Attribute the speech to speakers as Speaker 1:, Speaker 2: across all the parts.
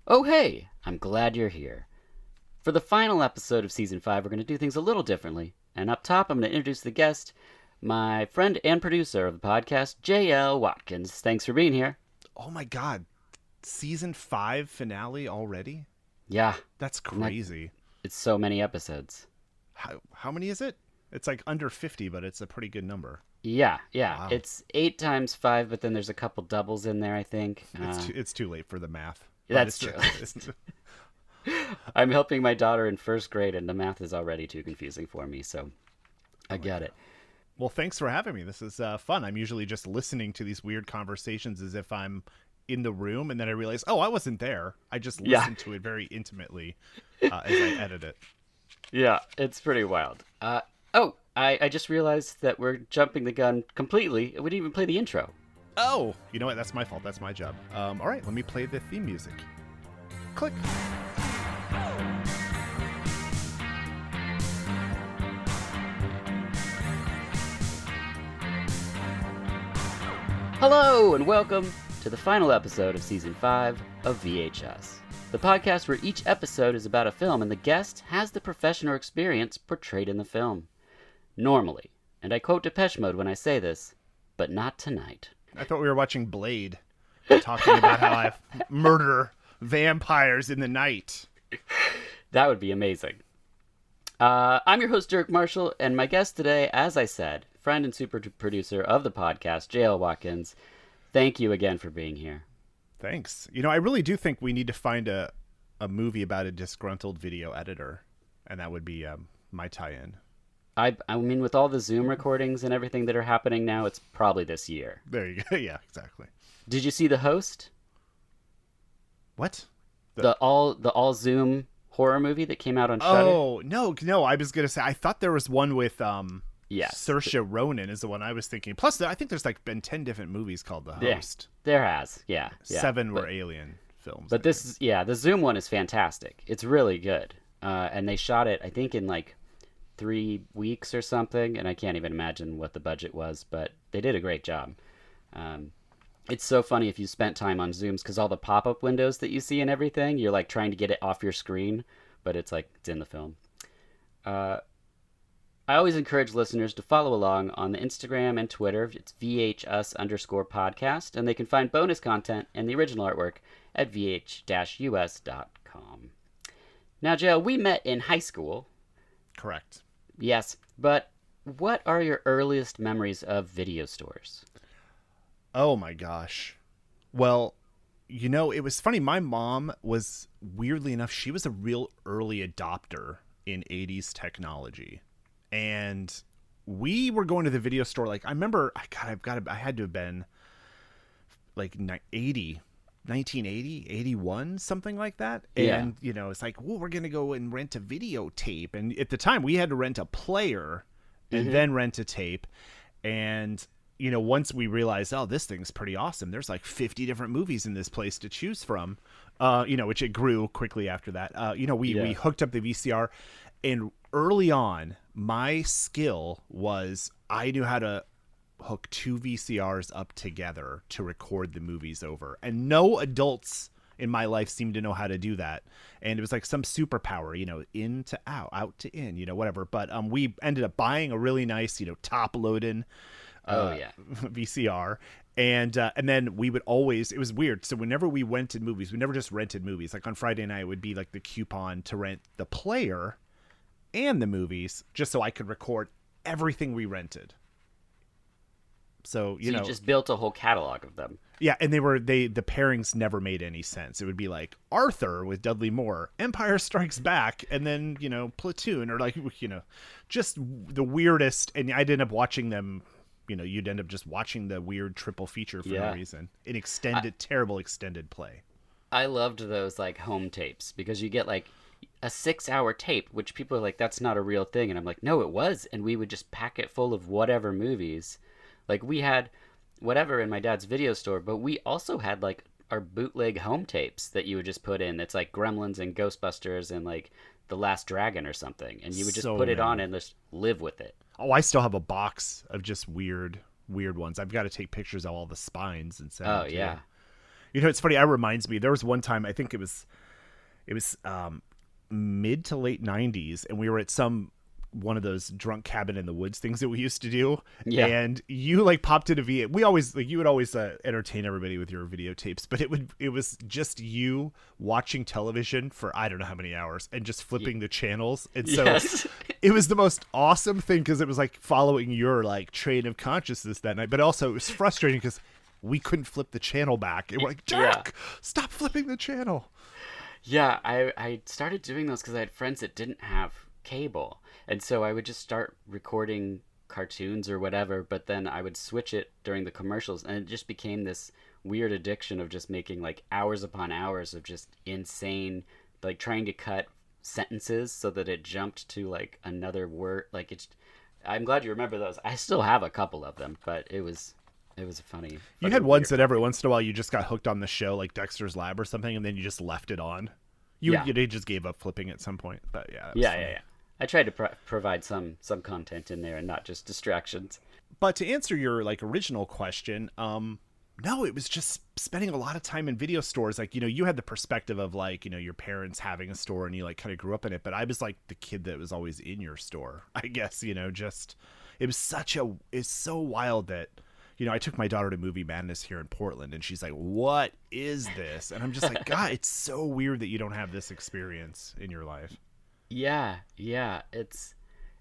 Speaker 1: Oh, hey! I'm glad you're here. For the final episode of Season 5, we're going to do things a little differently. And up top, I'm going to introduce the guest, my friend and producer of the podcast, J.L. Watkins. Thanks for being here.
Speaker 2: Oh my god, season 5 finale already?
Speaker 1: Yeah,
Speaker 2: That's
Speaker 1: and that,
Speaker 2: crazy.
Speaker 1: it's so many episodes.
Speaker 2: How many is it? It's like under 50, but it's a pretty good number.
Speaker 1: Yeah.
Speaker 2: Wow.
Speaker 1: It's 8 times 5, but then there's a couple doubles in there, I think.
Speaker 2: It's too late for the math. But
Speaker 1: That's
Speaker 2: it's,
Speaker 1: true.
Speaker 2: it's
Speaker 1: I'm helping my daughter in first grade, and the math is already too confusing for me, so I
Speaker 2: oh my
Speaker 1: get
Speaker 2: god.
Speaker 1: it.
Speaker 2: Well, thanks for having me. This is fun. I'm usually just listening to these weird conversations as if I'm in the room, and then I realize, oh, I wasn't there. I just
Speaker 1: Yeah,
Speaker 2: listened to it very intimately as I edit it.
Speaker 1: yeah, it's pretty wild. I just realized that we're jumping the gun completely. We didn't even play the intro.
Speaker 2: Oh, you know what? That's my fault. That's my job. All right, let me play the theme music. Click.
Speaker 1: Hello, and welcome to the final episode of Season 5 of VHS, the podcast where each episode is about a film and the guest has the profession or experience portrayed in the film. Normally, and I quote Depeche Mode when I say this, but not tonight.
Speaker 2: I thought we were watching Blade, talking about how I murder vampires in the night.
Speaker 1: That would be amazing. I'm your host, Dirk Marshall, and my guest today, as I said, friend and super producer of the podcast, J.L. Watkins. Thank you again for being here.
Speaker 2: Thanks. You know, I really do think we need to find a movie about a disgruntled video editor, and that would be my tie-in.
Speaker 1: I mean, with all the Zoom recordings and everything that are happening now, it's probably this year.
Speaker 2: There you go. Yeah, exactly.
Speaker 1: Did you see The Host?
Speaker 2: What?
Speaker 1: The all Zoom horror movie that came out on Shudder?
Speaker 2: Oh, no. I was going to say, I thought there was one with
Speaker 1: Yes.
Speaker 2: Saoirse Ronan is the one I was thinking. Plus, I think there's like been 10 different movies called The
Speaker 1: Yeah,
Speaker 2: Host.
Speaker 1: there has. Yeah.
Speaker 2: 7
Speaker 1: But,
Speaker 2: were alien films.
Speaker 1: but this is, yeah, the Zoom one is fantastic. It's really good. And they shot it, I think, in like 3 weeks or something, and I can't even imagine what the budget was, but they did a great job. Um, it's so funny if you spent time on Zooms because all the pop-up windows that you see and everything, you're like trying to get it off your screen, but it's like it's in the film. Uh, I always encourage listeners to follow along on the Instagram and Twitter. It's VHS_podcast, and they can find bonus content and the original artwork at vh-us.com. Now, Joe, we met in high school.
Speaker 2: Correct.
Speaker 1: Yes, but what are your earliest memories of video stores?
Speaker 2: Oh my gosh. Well, you know, it was funny. My mom was, weirdly enough, she was a real early adopter in 80s technology. And we were going to the video store. Like, I remember, I had to have been like 1980, 81, something like that.
Speaker 1: Yeah.
Speaker 2: And, you know, it's like, well, we're going to go and rent a videotape. And at the time, we had to rent a player and then rent a tape. And, you know, once we realized, oh, this thing's pretty awesome. There's like 50 different movies in this place to choose from, you know, which it grew quickly after that. You know, we hooked up the VCR. And early on, my skill was I knew how to hook 2 VCRs up together to record the movies over. And no adults in my life seemed to know how to do that. And it was like some superpower, you know, in to out, out to in, you know, whatever. But we ended up buying a really nice, you know, top loading VCR. And then we would always, it was weird. So whenever we rented movies, we never just rented movies. Like on Friday night, it would be like the coupon to rent the player and the movies, just so I could record everything we rented. So, you know,
Speaker 1: You just built a whole catalog of them.
Speaker 2: yeah, and the pairings never made any sense. It would be like Arthur with Dudley Moore, Empire Strikes Back, and then, you know, Platoon, or like, you know, just the weirdest. And I'd end up watching them. You know, you'd end up just watching the weird triple feature for no reason. An terrible extended play.
Speaker 1: I loved those like home tapes because you get like a 6-hour tape, which people are like, that's not a real thing. And I'm like, no, it was. And we would just pack it full of whatever movies. Like we had whatever in my dad's video store, but we also had like our bootleg home tapes that you would just put in. It's like Gremlins and Ghostbusters and like The Last Dragon or something. And you would just put it on and just live with it.
Speaker 2: Oh, I still have a box of just weird ones. I've got to take pictures of all the spines and send them to you. You know, it's funny. It reminds me. There was one time. I think it was mid to late '90s, and we were at some one of those drunk cabin in the woods things that we used to do,
Speaker 1: Yeah.
Speaker 2: and you like popped in a V. We always like you would always entertain everybody with your videotapes, but it was just you watching television for I don't know how many hours and just flipping the channels, and so
Speaker 1: Yes.
Speaker 2: it was the most awesome thing because it was like following your like train of consciousness that night, but also it was frustrating because we couldn't flip the channel back. And we're like,
Speaker 1: Yeah.
Speaker 2: Jack, stop flipping the channel.
Speaker 1: Yeah, I started doing those because I had friends that didn't have cable. And so I would just start recording cartoons or whatever, but then I would switch it during the commercials. And it just became this weird addiction of just making like hours upon hours of just insane, like trying to cut sentences so that it jumped to like another word. Like it's, I'm glad you remember those. I still have a couple of them, but it was a funny,
Speaker 2: You
Speaker 1: funny
Speaker 2: had ones
Speaker 1: weird.
Speaker 2: that every once in a while you just got hooked on the show, like Dexter's Lab or something, and then you just left it on.
Speaker 1: Yeah.
Speaker 2: You just gave up flipping at some point, but yeah, that was
Speaker 1: Yeah,
Speaker 2: funny.
Speaker 1: yeah, yeah. I tried to provide some content in there and not just distractions.
Speaker 2: But to answer your like original question, no, it was just spending a lot of time in video stores. Like, you know, you had the perspective of like, you know, your parents having a store and you like kind of grew up in it. But I was like the kid that was always in your store, I guess, you know, just it was it's so wild that, you know, I took my daughter to Movie Madness here in Portland and she's like, what is this? And I'm just like, God, it's so weird that you don't have this experience in your life.
Speaker 1: Yeah, yeah. It's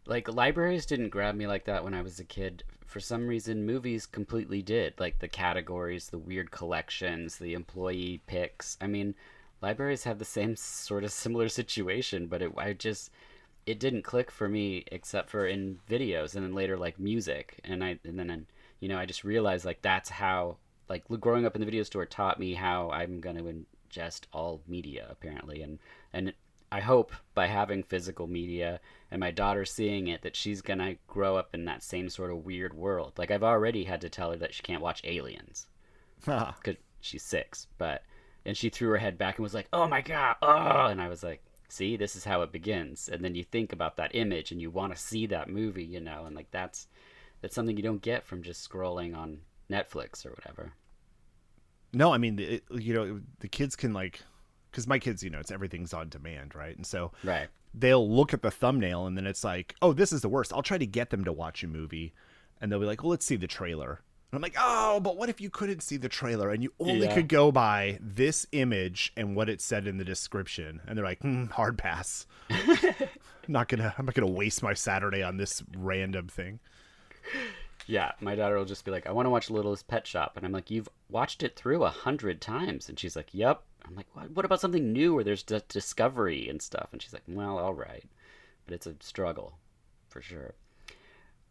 Speaker 1: like libraries didn't grab me like that when I was a kid. For some reason, movies completely did. Like the categories, the weird collections, the employee picks. I mean, libraries have the same sort of similar situation, but it didn't click for me except for in videos and then later like music. And then you know, I just realized like that's how like growing up in the video store taught me how I'm going to ingest all media apparently. And I hope by having physical media and my daughter seeing it that she's gonna grow up in that same sort of weird world. Like I've already had to tell her that she can't watch Aliens because she's 6, but and she threw her head back and was like, "Oh my god!" Oh, and I was like, "See, this is how it begins." And then you think about that image and you want to see that movie, you know, and like that's something you don't get from just scrolling on Netflix or whatever.
Speaker 2: No, I mean, you know, the kids can like, because my kids, you know, it's everything's on demand, right? And so
Speaker 1: Right.
Speaker 2: they'll look at the thumbnail and then it's like, oh, this is the worst. I'll try to get them to watch a movie and they'll be like, well, let's see the trailer. And I'm like, oh, but what if you couldn't see the trailer and you only
Speaker 1: Yeah.
Speaker 2: could go by this image and what it said in the description? And they're like, hard pass. I'm not gonna waste my Saturday on this random thing.
Speaker 1: Yeah, my daughter will just be like, "I want to watch Littlest Pet Shop," and I'm like, "You've watched it through 100 times," and she's like, "Yep." I'm like, "What about something new where there's discovery and stuff?" And she's like, "Well, all right," but it's a struggle, for sure.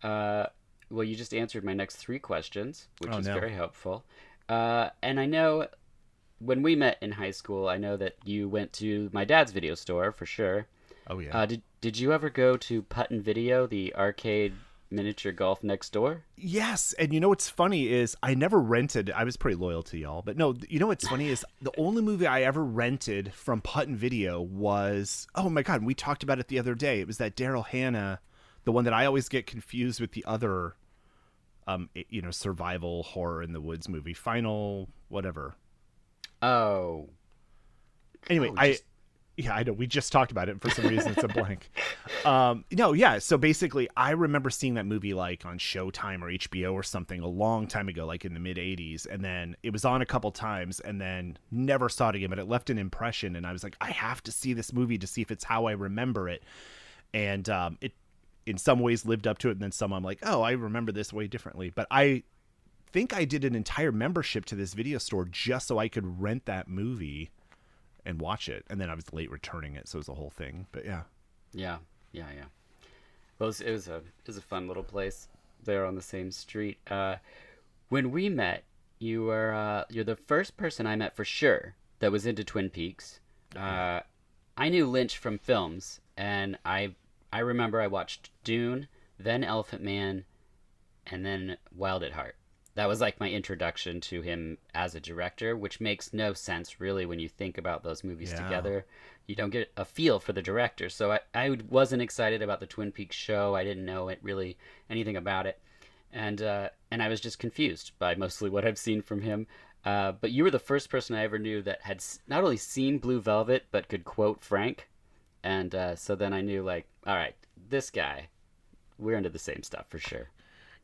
Speaker 1: Uh, well, you just answered my next 3 questions, which
Speaker 2: Oh
Speaker 1: is
Speaker 2: no.
Speaker 1: very helpful. And I know when we met in high school, I know that you went to my dad's video store for sure.
Speaker 2: Oh yeah.
Speaker 1: Did you ever go to Putt and Video, the arcade miniature golf next door?
Speaker 2: Yes, and you know what's funny is I never rented. I was pretty loyal to y'all, but no, you know what's funny is the only movie I ever rented from Putt and Video was oh my god, we talked about it the other day. It was that Daryl Hannah, the one that I always get confused with the other, you know, survival horror in the woods movie, Final whatever.
Speaker 1: Oh,
Speaker 2: Anyway,
Speaker 1: oh,
Speaker 2: I
Speaker 1: just
Speaker 2: yeah, I know we just talked about it. And for some reason, it's a blank. No, yeah. So basically, I remember seeing that movie like on Showtime or HBO or something a long time ago, like in the mid '80s, and then it was on a couple times, and then never saw it again. But it left an impression, and I was like, I have to see this movie to see if it's how I remember it. And it, in some ways, lived up to it, and then some I'm like, oh, I remember this way differently. But I think I did an entire membership to this video store just so I could rent that movie and watch it, and then I was late returning it, so it was a whole thing. But yeah,
Speaker 1: yeah, yeah, yeah. Well, it was a fun little place there on the same street. When we met, you're the first person I met for sure that was into Twin Peaks. Uh, I knew Lynch from films, and I remember I watched Dune, then Elephant Man, and then Wild at Heart. That was like my introduction to him as a director, which makes no sense really when you think about those movies
Speaker 2: yeah,
Speaker 1: together. You don't get a feel for the director. So I wasn't excited about the Twin Peaks show. I didn't know it really anything about it. And and I was just confused by mostly what I've seen from him. But you were the first person I ever knew that had not only seen Blue Velvet but could quote Frank, and so then I knew like, all right, this guy, we're into the same stuff for sure.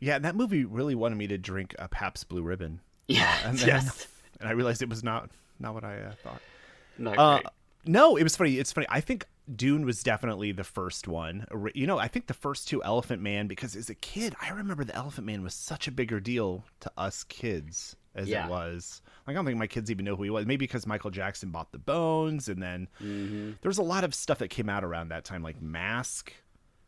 Speaker 2: Yeah, and that movie really wanted me to drink a Pabst Blue Ribbon.
Speaker 1: Yeah,
Speaker 2: And then
Speaker 1: yes,
Speaker 2: and I realized it was not what I thought.
Speaker 1: not
Speaker 2: Uh,
Speaker 1: great.
Speaker 2: no, it was funny. It's funny. I think Dune was definitely the first one. I think the first two Elephant Man, because as a kid, I remember the Elephant Man was such a bigger deal to us kids as it
Speaker 1: Yeah.
Speaker 2: was. Like, I don't think my kids even know who he was. Maybe because Michael Jackson bought the bones, and then
Speaker 1: Hmm.
Speaker 2: there was a lot of stuff that came out around that time, like Mask,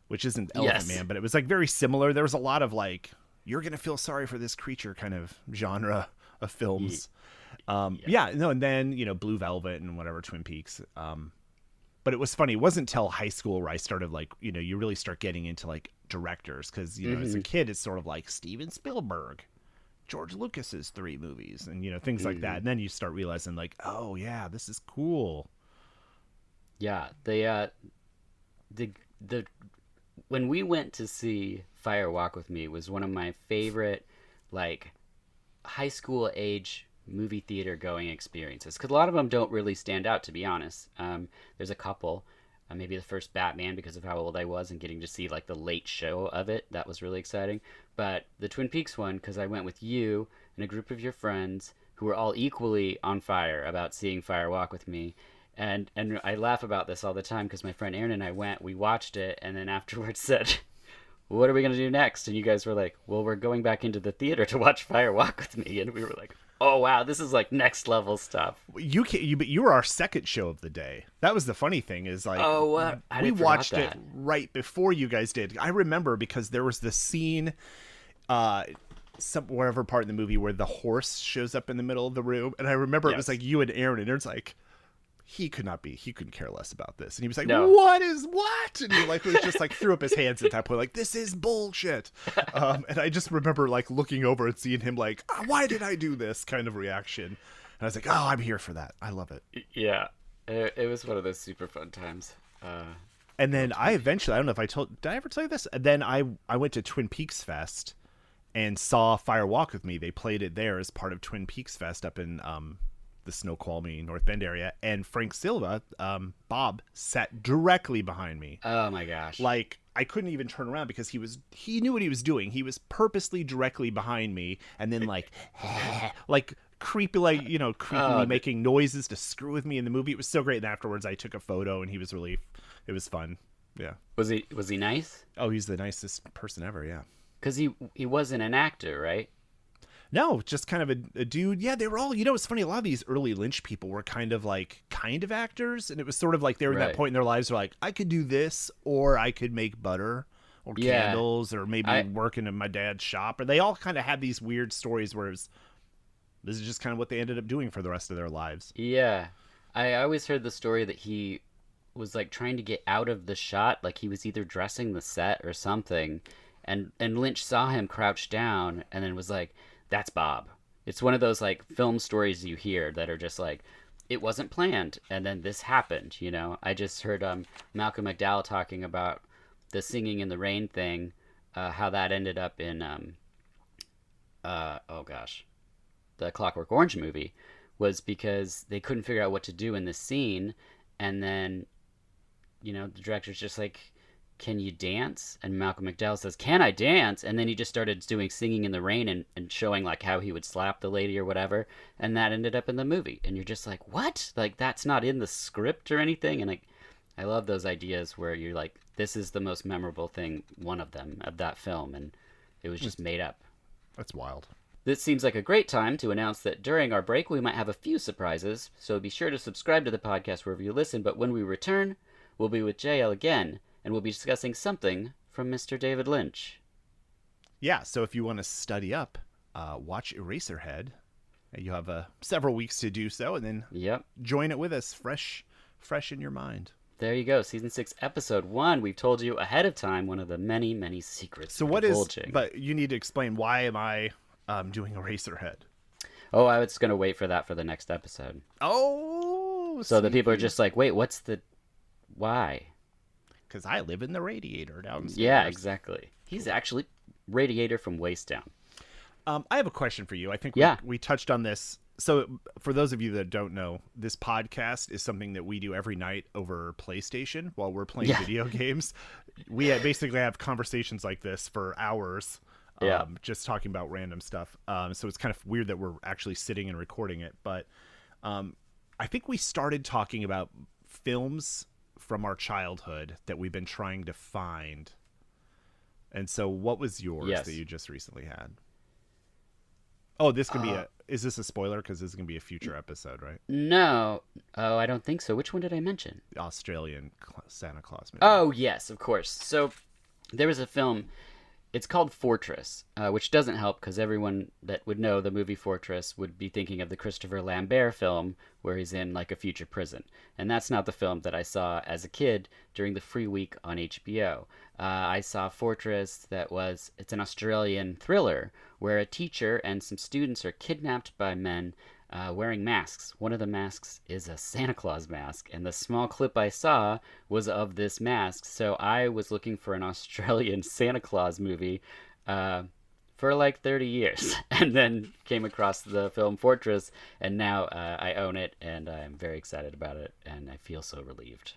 Speaker 2: which isn't Elephant
Speaker 1: Yes.
Speaker 2: Man, but it was like very similar. There was a lot of like, you're gonna feel sorry for this creature kind of genre of films.
Speaker 1: Yeah.
Speaker 2: Yeah, no, and then Blue Velvet and whatever Twin Peaks. But it was funny. It wasn't until high school where I started like you really start getting into like directors because as a kid it's sort of like Steven Spielberg, George Lucas's three movies, and things like that. And then you start realizing like, oh yeah, this is cool.
Speaker 1: Yeah, the when we went to see Fire Walk with Me was one of my favorite like high school age movie theater going experiences because a lot of them don't really stand out, to be honest. There's a couple, maybe the first Batman because of how old I was and getting to see like the late show of it, that was really exciting. But the Twin Peaks one, because I went with you and a group of your friends who were all equally on fire about seeing Fire Walk with Me. And I laugh about this all the time because my friend Aaron and I went, we watched it, and then afterwards said, what are we going to do next? And you guys were like, well, we're going back into the theater to watch Fire Walk with Me. And we were like, oh, wow, this is like next level stuff.
Speaker 2: But you were our second show of the day. That was the funny thing is like,
Speaker 1: Oh, what? I
Speaker 2: we
Speaker 1: forgot
Speaker 2: watched it
Speaker 1: that.
Speaker 2: right before you guys did. I remember because there was the scene, whatever part in the movie where the horse shows up in the middle of the room, and I remember it was
Speaker 1: Yes.
Speaker 2: like you and Aaron, and Aaron's like, he couldn't care less about this, and he was like,
Speaker 1: No.
Speaker 2: what? And he like was just like threw up his hands at that point, like this is bullshit. And I just remember like looking over and seeing him like, why did I do this kind of reaction, and I was like, oh, I'm here for that. I love it.
Speaker 1: Yeah, it was one of those super fun times.
Speaker 2: And then I eventually, I don't know if did I ever tell you this? And then I went to Twin Peaks Fest and saw Fire Walk with Me. They played it there as part of Twin Peaks Fest up in the Snoqualmie, North Bend area. And Frank Silva, Bob, sat directly behind me.
Speaker 1: Oh my gosh.
Speaker 2: Like, I couldn't even turn around because he knew what he was doing. He was purposely directly behind me, and then like creepily making noises to screw with me in the movie. It was so great. And afterwards I took a photo, and it was fun. Yeah.
Speaker 1: Was he nice?
Speaker 2: Oh, he's the nicest person ever. Yeah.
Speaker 1: Because he wasn't an actor, right?
Speaker 2: No, just kind of a dude. Yeah, they were all, it's funny. A lot of these early Lynch people were kind of actors. And it was sort of like they were in that
Speaker 1: Right.
Speaker 2: point in their lives where like, I could do this, or I could make butter or
Speaker 1: Yeah.
Speaker 2: candles, or maybe
Speaker 1: I-
Speaker 2: work in my dad's shop. Or they all kind of had these weird stories where this is just kind of what they ended up doing for the rest of their lives.
Speaker 1: Yeah. I always heard the story that he was like trying to get out of the shot, like he was either dressing the set or something, and Lynch saw him crouch down and then was like, that's Bob. It's one of those like film stories you hear that are just like, it wasn't planned and then this happened, I just heard Malcolm McDowell talking about the singing in the rain thing, how that ended up in oh gosh, the Clockwork Orange movie, was because they couldn't figure out what to do in this scene, and then the director's just like, can you dance? And Malcolm McDowell says, can I dance? And then he just started doing Singing in the Rain and showing like how he would slap the lady or whatever, and that ended up in the movie. And you're just like, what? Like, that's not in the script or anything? And like, I love those ideas where you're like, this is the most memorable thing, one of them, of that film, and it was just made up.
Speaker 2: That's wild.
Speaker 1: This seems like a great time to announce that during our break we might have a few surprises, so be sure to subscribe to the podcast wherever you listen. But when we return, we'll be with JL again, and we'll be discussing something from Mr. David Lynch.
Speaker 2: Yeah, so if you want to study up, watch Eraserhead. You have several weeks to do so, and then
Speaker 1: Yep.
Speaker 2: join it with us, fresh in your mind.
Speaker 1: There you go. Season 6, Episode 1. We've told you ahead of time one of the many, many secrets
Speaker 2: So
Speaker 1: we're
Speaker 2: what is?
Speaker 1: divulging.
Speaker 2: But you need to explain, why am I doing Eraserhead?
Speaker 1: Oh, I was going to wait for that for the next episode.
Speaker 2: Oh,
Speaker 1: So the people are just like, wait, what's the... Why?
Speaker 2: because I live in the Radiator downstairs.
Speaker 1: Yeah, exactly. He's actually Radiator from Waste Down.
Speaker 2: I have a question for you. I think
Speaker 1: Yeah.
Speaker 2: we touched on this. So, for those of you that don't know, this podcast is something that we do every night over PlayStation while we're playing
Speaker 1: Yeah.
Speaker 2: video games. Basically have conversations like this for hours,
Speaker 1: Yeah.
Speaker 2: just talking about random stuff. So it's kind of weird that we're actually sitting and recording it. But I think we started talking about films from our childhood that we've been trying to find. And so, what was yours that
Speaker 1: Yes.
Speaker 2: you just recently had? Oh, this can be
Speaker 1: Uh,
Speaker 2: a. Is this a spoiler? Because this is gonna be a future episode, right?
Speaker 1: no. Oh, I don't think so. Which one did I mention?
Speaker 2: The Australian Santa Claus movie.
Speaker 1: Oh, yes, of course. So there was a film. It's called Fortress, which doesn't help because everyone that would know the movie Fortress would be thinking of the Christopher Lambert film where he's in like a future prison. And that's not the film that I saw as a kid during the free week on HBO. I saw Fortress it's an Australian thriller where a teacher and some students are kidnapped by men wearing masks. One of the masks is a Santa Claus mask, and the small clip I saw was of this mask. So I was looking for an Australian Santa Claus movie for like 30 years, and then came across the film Fortress, and now I own it, and I'm very excited about it, and I feel so relieved.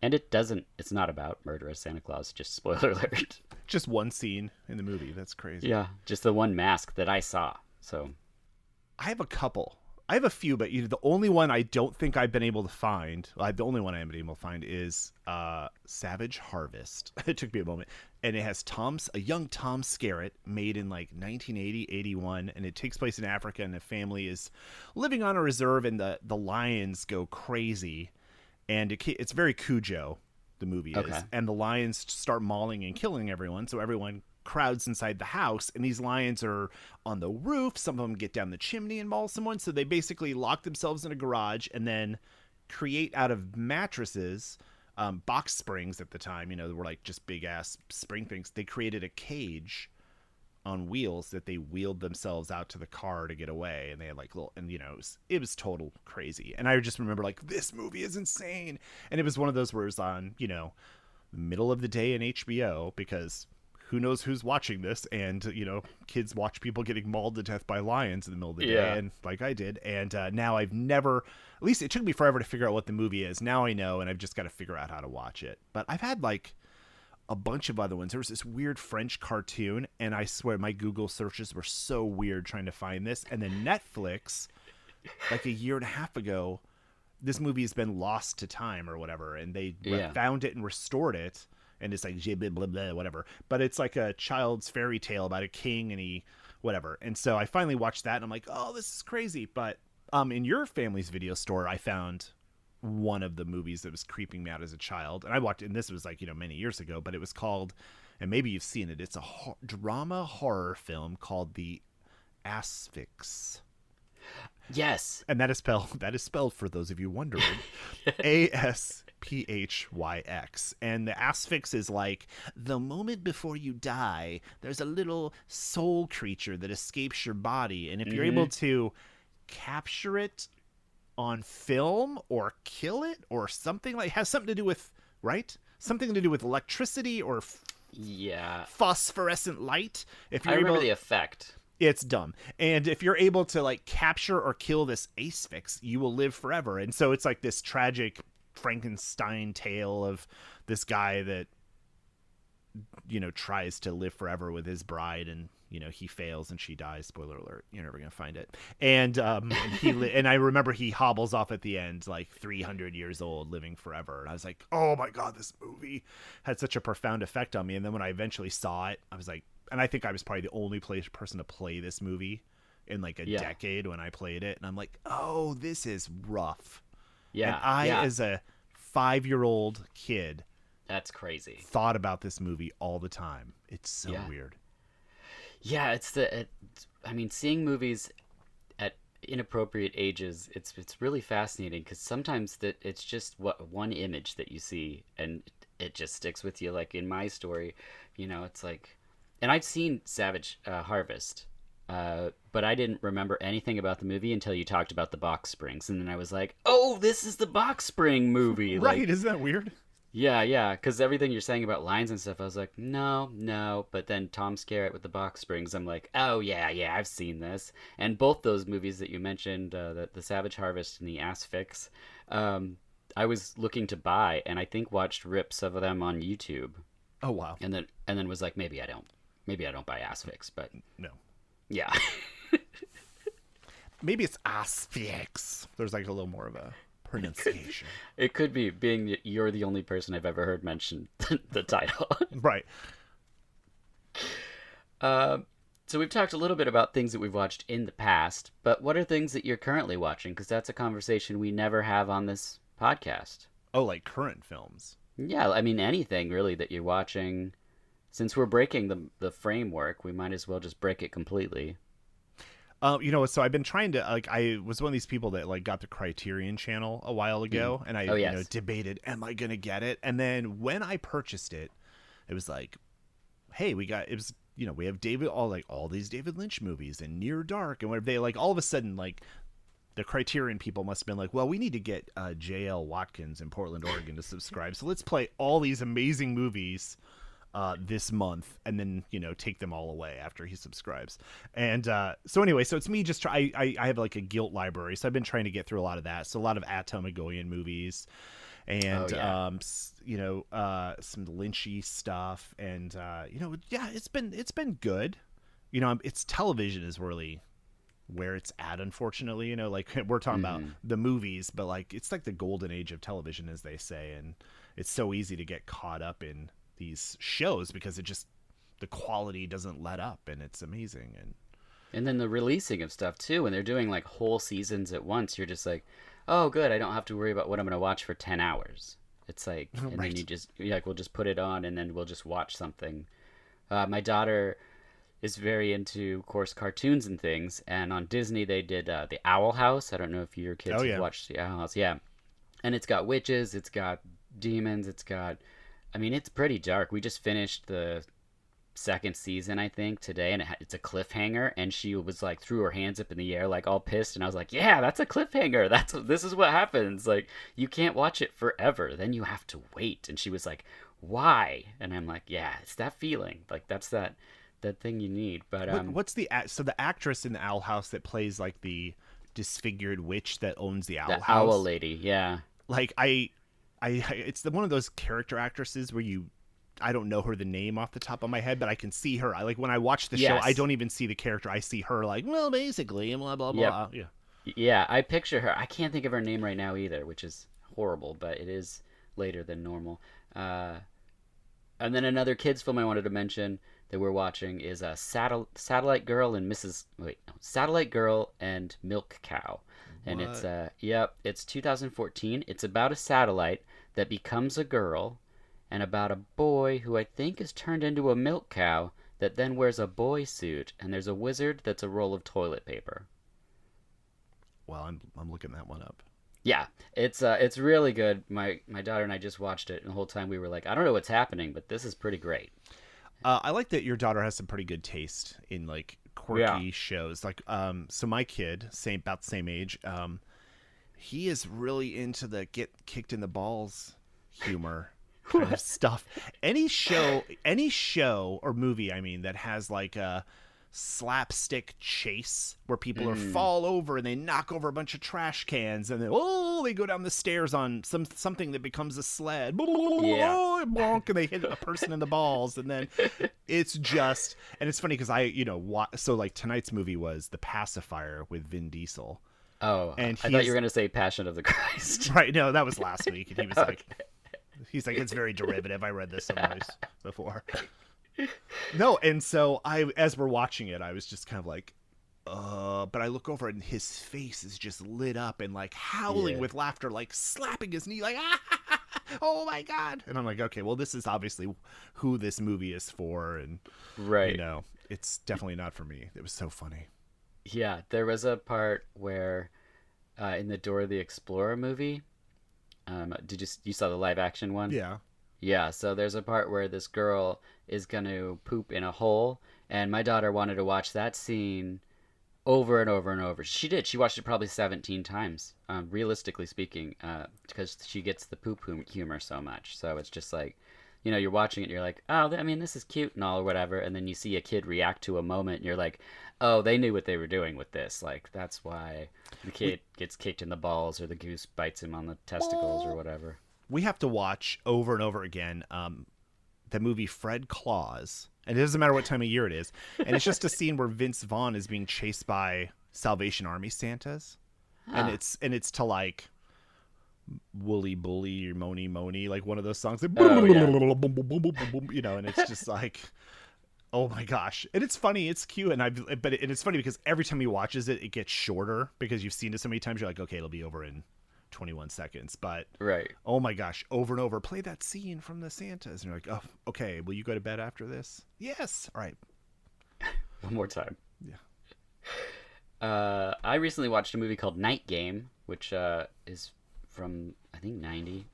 Speaker 1: And it's not about murderous Santa Claus, just spoiler alert.
Speaker 2: Just one scene in the movie. That's crazy.
Speaker 1: Yeah, just the one mask that I saw. So,
Speaker 2: I have a couple. I have a few, but the only one I don't think I've been able to find. The only one I haven't been able to find is Savage Harvest. It took me a moment, and it has a young Tom Skerritt, made in like 1980, 81, and it takes place in Africa, and the family is living on a reserve, and the lions go crazy, and it's very Cujo. The movie is,
Speaker 1: okay.
Speaker 2: and the lions start mauling and killing everyone, so everyone crowds inside the house, and these lions are on the roof. Some of them get down the chimney and maul someone, so they basically lock themselves in a garage and then create out of mattresses, box springs at the time, they were like just big ass spring things. They created a cage on wheels that they wheeled themselves out to the car to get away, and they had like little, and it was total crazy. And I just remember like, this movie is insane, and it was one of those where it was on the middle of the day in HBO, because who knows who's watching this, and kids watch people getting mauled to death by lions in the middle of the day, and like I did. And now I've never, at least it took me forever to figure out what the movie is. Now I know, and I've just got to figure out how to watch it. But I've had like a bunch of other ones. There was this weird French cartoon, and I swear my Google searches were so weird trying to find this. And then Netflix, like a year and a half ago, this movie has been lost to time or whatever, and they found it and restored it, and it's like blah, blah, blah, whatever. But it's like a child's fairy tale about a king and he whatever. And so I finally watched that, and I'm like, oh, this is crazy. But in your family's video store, I found one of the movies that was creeping me out as a child, and I watched, and this was like many years ago, but it was called, and maybe you've seen it, it's a drama horror film called The Asphyx.
Speaker 1: Yes.
Speaker 2: And that is spelled for those of you wondering, Asphyx. And the Asphyx is like, the moment before you die, there's a little soul creature that escapes your body, and if you're able to capture it on film or kill it or something, like, has something to do with, right? Something to do with electricity or phosphorescent light. If you're
Speaker 1: I remember
Speaker 2: able,
Speaker 1: the effect.
Speaker 2: it's dumb. And if you're able to like capture or kill this Asphyx, you will live forever. And so it's like this tragic Frankenstein tale of this guy that tries to live forever with his bride, and he fails and she dies. Spoiler alert, you're never gonna find it. And and I remember he hobbles off at the end like 300 years old, living forever, and I was like, oh my god, this movie had such a profound effect on me. And then when I eventually saw it, I was like, and I think I was probably the only person to play this movie in like a decade when I played it, and I'm like, oh, this is rough. And as a 5-year-old kid,
Speaker 1: that's crazy,
Speaker 2: thought about this movie all the time. It's so weird.
Speaker 1: Yeah, I mean, seeing movies at inappropriate ages, it's really fascinating, because sometimes it's just one image that you see, and it just sticks with you. Like in my story, it's like, and I've seen Savage Harvest, but I didn't remember anything about the movie until you talked about the box springs, and then I was like, oh, this is the box spring movie.
Speaker 2: Right,
Speaker 1: like,
Speaker 2: isn't that weird?
Speaker 1: Yeah, yeah, because everything you're saying about lines and stuff, I was like, no, no. But then Tom Skerritt with the box springs, I'm like, oh yeah, yeah, I've seen this. And both those movies that you mentioned, the Savage Harvest and the Asphyx, um, I was looking to buy, and I think watched rips of them on YouTube,
Speaker 2: Oh wow.
Speaker 1: and then was like, maybe I don't buy Asphyx, but
Speaker 2: No.
Speaker 1: yeah.
Speaker 2: Maybe it's asphyx. There's like a little more of a pronunciation.
Speaker 1: It could be being that you're the only person I've ever heard mention the title.
Speaker 2: Right.
Speaker 1: Um, so we've talked a little bit about things that we've watched in the past, but what are things that you're currently watching? Because that's a conversation we never have on this podcast.
Speaker 2: Oh, like current films.
Speaker 1: Yeah, I mean anything really that you're watching. Since we're breaking the framework, we might as well just break it completely.
Speaker 2: So I've been trying to like I was one of these people that like got the Criterion channel a while
Speaker 1: Mm.
Speaker 2: ago, and I
Speaker 1: Oh yes.
Speaker 2: debated, am I gonna get it? And then when I purchased it, it was like, hey, we have all these David Lynch movies and Near Dark and whatever. They like all of a sudden like the Criterion people must have been like, well, we need to get J.L. Watkins in Portland, Oregon to subscribe. So let's play all these amazing movies this month, and then take them all away after he subscribes. And so anyway, so it's me just I have like a guilt library, so I've been trying to get through a lot of that. So a lot of Atom Egoyan movies,
Speaker 1: Oh
Speaker 2: and
Speaker 1: yeah.
Speaker 2: some Lynchy stuff, and yeah, it's been good. It's television is really where it's at, unfortunately. Like we're talking about
Speaker 1: Hmm.
Speaker 2: the movies, but like it's like the golden age of television, as they say, and it's so easy to get caught up in these shows because the quality doesn't let up, and it's amazing. And
Speaker 1: And then the releasing of stuff too, when they're doing like whole seasons at once, you're just like, oh, good, I don't have to worry about what I'm gonna watch for 10 hours. It's like, and then
Speaker 2: right.
Speaker 1: you're like, we'll just put it on, and then we'll just watch something. My daughter is very into, of course, cartoons and things, and on Disney they did the Owl House. I don't know if your
Speaker 2: Oh
Speaker 1: kids have
Speaker 2: yeah.
Speaker 1: watched the Owl House, yeah. And it's got witches, it's got demons, I mean, it's pretty dark. We just finished the second season, I think, today, and it's a cliffhanger. And she was like, threw her hands up in the air, like all pissed. And I was like, "Yeah, that's a cliffhanger. This is what happens. Like, you can't watch it forever. Then you have to wait." And she was like, "Why?" And I'm like, "Yeah, it's that feeling. Like that's that thing you need." But
Speaker 2: What's the actress in the Owl House that plays like the disfigured witch that owns the
Speaker 1: the
Speaker 2: Owl
Speaker 1: owl
Speaker 2: House?
Speaker 1: lady, yeah,
Speaker 2: Like it's one of those character actresses where I don't know her the name off the top of my head, but I can see her. I like when I watch the show, I
Speaker 1: yes,
Speaker 2: don't even see the character. I see her like, well, basically, and blah blah
Speaker 1: yep,
Speaker 2: blah. Yeah.
Speaker 1: yeah. I picture her. I can't think of her name right now either, which is horrible. But it is later than normal. Uh, And then another kids film I wanted to mention that we're watching is Satellite Girl and Satellite Girl and Milk Cow, and it's
Speaker 2: What?
Speaker 1: it's 2014. It's about a satellite that becomes a girl, and about a boy who I think is turned into a milk cow that then wears a boy suit, and there's a wizard that's a roll of toilet paper.
Speaker 2: Well, I'm looking that one up.
Speaker 1: Yeah, it's really good. My daughter and I just watched it, and the whole time we were like, I don't know what's happening, but this is pretty great.
Speaker 2: I like that your daughter has some pretty good taste in like
Speaker 1: Yeah.
Speaker 2: quirky shows. Like, so my kid, same about the same age, he is really into the get kicked in the balls humor kind of
Speaker 1: What?
Speaker 2: stuff. Any show or movie, I mean, that has like a slapstick chase where people are
Speaker 1: Mm,
Speaker 2: fall over and they knock over a bunch of trash cans, and then they go down the stairs on something that becomes a sled,
Speaker 1: yeah.
Speaker 2: bonk, and they hit a person in the balls, and then it's just, and it's funny because so like tonight's movie was The Pacifier with Vin Diesel,
Speaker 1: Oh,
Speaker 2: and
Speaker 1: I thought you
Speaker 2: he's
Speaker 1: were gonna say Passion of the Christ.
Speaker 2: right. No, that was last week, and he was
Speaker 1: Okay.
Speaker 2: like, it's very derivative. I read this somewhere before. No, and so as we're watching it, I was just kind of like, but I look over and his face is just lit up and like howling
Speaker 1: Yeah.
Speaker 2: with laughter, like slapping his knee, like, ah, oh my God. And I'm like, okay, well, this is obviously who this movie is for. And,
Speaker 1: Right.
Speaker 2: it's definitely not for me. It was so funny.
Speaker 1: Yeah, there was a part where in the Dora the Explorer movie, did you saw the live action one?
Speaker 2: Yeah.
Speaker 1: Yeah, so there's a part where this girl is gonna poop in a hole, and my daughter wanted to watch that scene over and over and over. She did. She watched it probably 17 times, realistically speaking, because she gets the poop humor so much. So it's just like, you're watching it and you're like, oh, I mean, this is cute and all or whatever. And then you see a kid react to a moment and you're like, oh, they knew what they were doing with this. Like, that's why the kid gets kicked in the balls or the goose bites him on the testicles or whatever.
Speaker 2: We have to watch over and over again the movie Fred Claus. And it doesn't matter what time of year it is. And it's just a scene where Vince Vaughn is being chased by Salvation Army Santas.
Speaker 1: Huh.
Speaker 2: And it's to like Woolly Bully or Moni Moni, like one of those songs. Like,
Speaker 1: Oh, yeah.
Speaker 2: And it's just like, oh my gosh. And it's funny, it's cute, and it's funny because every time he watches it, it gets shorter because you've seen it so many times. You're like, okay, it'll be over in 21 seconds, but
Speaker 1: Right.
Speaker 2: oh my gosh, over and over, play that scene from the Santas, and you're like, oh, okay, will you go to bed after this? Yes. All right.
Speaker 1: One more time.
Speaker 2: Yeah.
Speaker 1: I recently watched a movie called Night Game, which is from, I think, 90,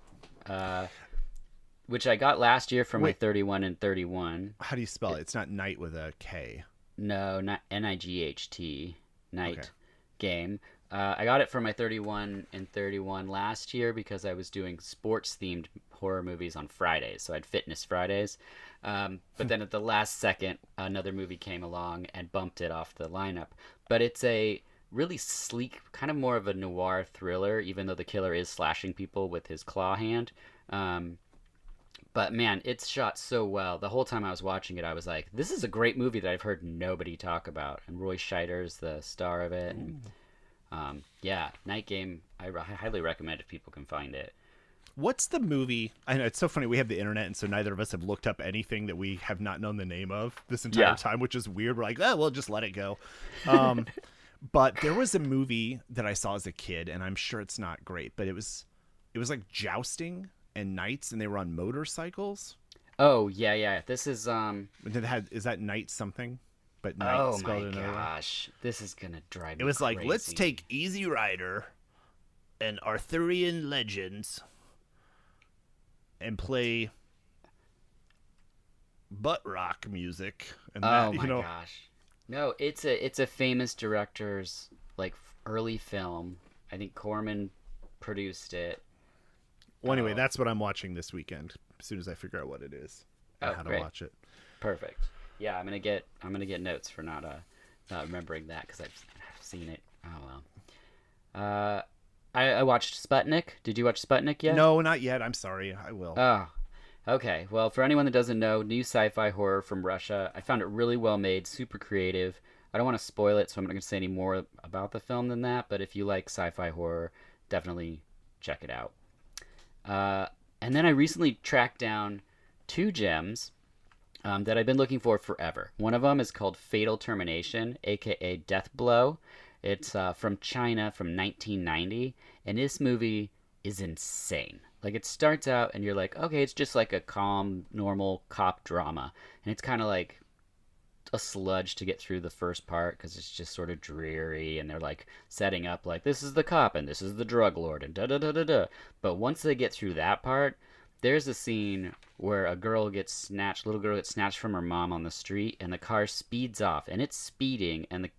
Speaker 1: which I got last year for my
Speaker 2: Wait.
Speaker 1: 31 and 31.
Speaker 2: How do you spell it? It's not night with a K.
Speaker 1: No, not Night. Night
Speaker 2: Okay.
Speaker 1: Game. I got it for my 31 and 31 last year because I was doing sports-themed horror movies on Fridays, so I had Fitness Fridays. But then at the last second, another movie came along and bumped it off the lineup. But it's a really sleek, kind of more of a noir thriller, even though the killer is slashing people with his claw hand. But man, it's shot so well. The whole time I was watching it, I was like, this is a great movie that I've heard nobody talk about. And Roy Scheider's the star of it. And, yeah, Night Game, I highly recommend if people can find it.
Speaker 2: What's the movie? I know it's so funny. We have the internet, and so neither of us have looked up anything that we have not known the name of this entire time, which is weird. We're like, oh, well, just let it go. But there was a movie that I saw as a kid, and I'm sure it's not great, but it was like jousting and knights, and they were on motorcycles.
Speaker 1: Oh, yeah. This is,
Speaker 2: Is that knight something? But knight
Speaker 1: oh my
Speaker 2: spelled another way.
Speaker 1: gosh. This is going to drive me
Speaker 2: It was
Speaker 1: crazy.
Speaker 2: like, let's take Easy Rider and Arthurian Legends and play butt rock music. And
Speaker 1: Oh my gosh. No, it's a famous director's like early film. I think Corman produced it.
Speaker 2: Well, anyway,
Speaker 1: Oh.
Speaker 2: that's what I'm watching this weekend. As soon as I figure out what it is and
Speaker 1: Oh,
Speaker 2: how to
Speaker 1: great.
Speaker 2: watch it.
Speaker 1: Perfect. Yeah, I'm gonna get notes for not remembering that because I've seen it. Oh well. I watched Sputnik. Did you watch Sputnik yet?
Speaker 2: No, not yet. I'm sorry. I will.
Speaker 1: Oh, okay. Well, for anyone that doesn't know, new sci-fi horror from Russia. I found it really well made, super creative. I don't want to spoil it, so I'm not going to say any more about the film than that. But if you like sci-fi horror, definitely check it out. And then I recently tracked down two gems that I've been looking for forever. One of them is called Fatal Termination, aka Death Blow. It's from China from 1990, and this movie is insane. Like, it starts out and you're like, okay, it's just like a calm, normal cop drama, and it's kind of like a sludge to get through the first part because it's just sort of dreary, and they're like setting up like this is the cop and this is the drug lord and da da da da da. But once they get through that part, there's a scene where little girl gets snatched from her mom on the street, and the car speeds off, and it's speeding, and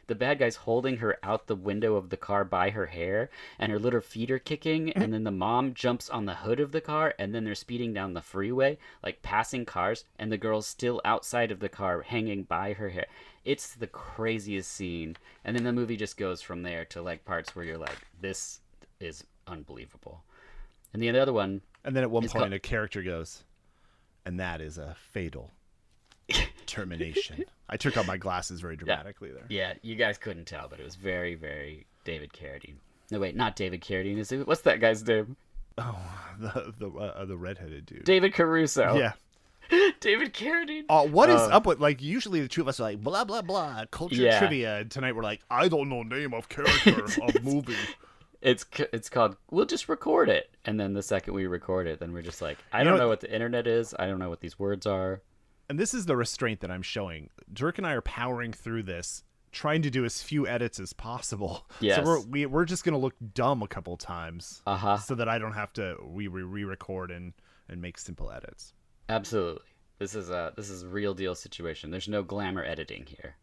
Speaker 1: the bad guy's holding her out the window of the car by her hair, and her little feet are kicking, and then the mom jumps on the hood of the car, and then they're speeding down the freeway, like passing cars, and the girl's still outside of the car hanging by her hair. It's the craziest scene. And then the movie just goes from there to like parts where you're like, this is unbelievable. And the other one,
Speaker 2: And then at one
Speaker 1: It's
Speaker 2: point,
Speaker 1: called-
Speaker 2: a character goes, and that is a fatal termination. I took out my glasses very dramatically there.
Speaker 1: yeah, you guys couldn't tell, but it was very, very David Carradine. No, wait, not David Carradine. What's that guy's name?
Speaker 2: Oh, the redheaded dude.
Speaker 1: David Caruso.
Speaker 2: Yeah.
Speaker 1: David Carradine.
Speaker 2: What is up with, like, usually the two of us are like, blah, blah, blah, culture
Speaker 1: Yeah.
Speaker 2: trivia. And tonight we're like, I don't know name of character of movie.
Speaker 1: It's called, we'll just record it. And then the second we record it, then we're just like, I
Speaker 2: You
Speaker 1: don't
Speaker 2: know-
Speaker 1: know what the internet is. I don't know what these words are.
Speaker 2: And this is the restraint that I'm showing. Dirk and I are powering through this, trying to do as few edits as possible.
Speaker 1: Yes.
Speaker 2: So we're just going to look dumb a couple times
Speaker 1: Uh-huh.
Speaker 2: so that I don't have to re-record and make simple edits.
Speaker 1: Absolutely. This is a real deal situation. There's no glamour editing here.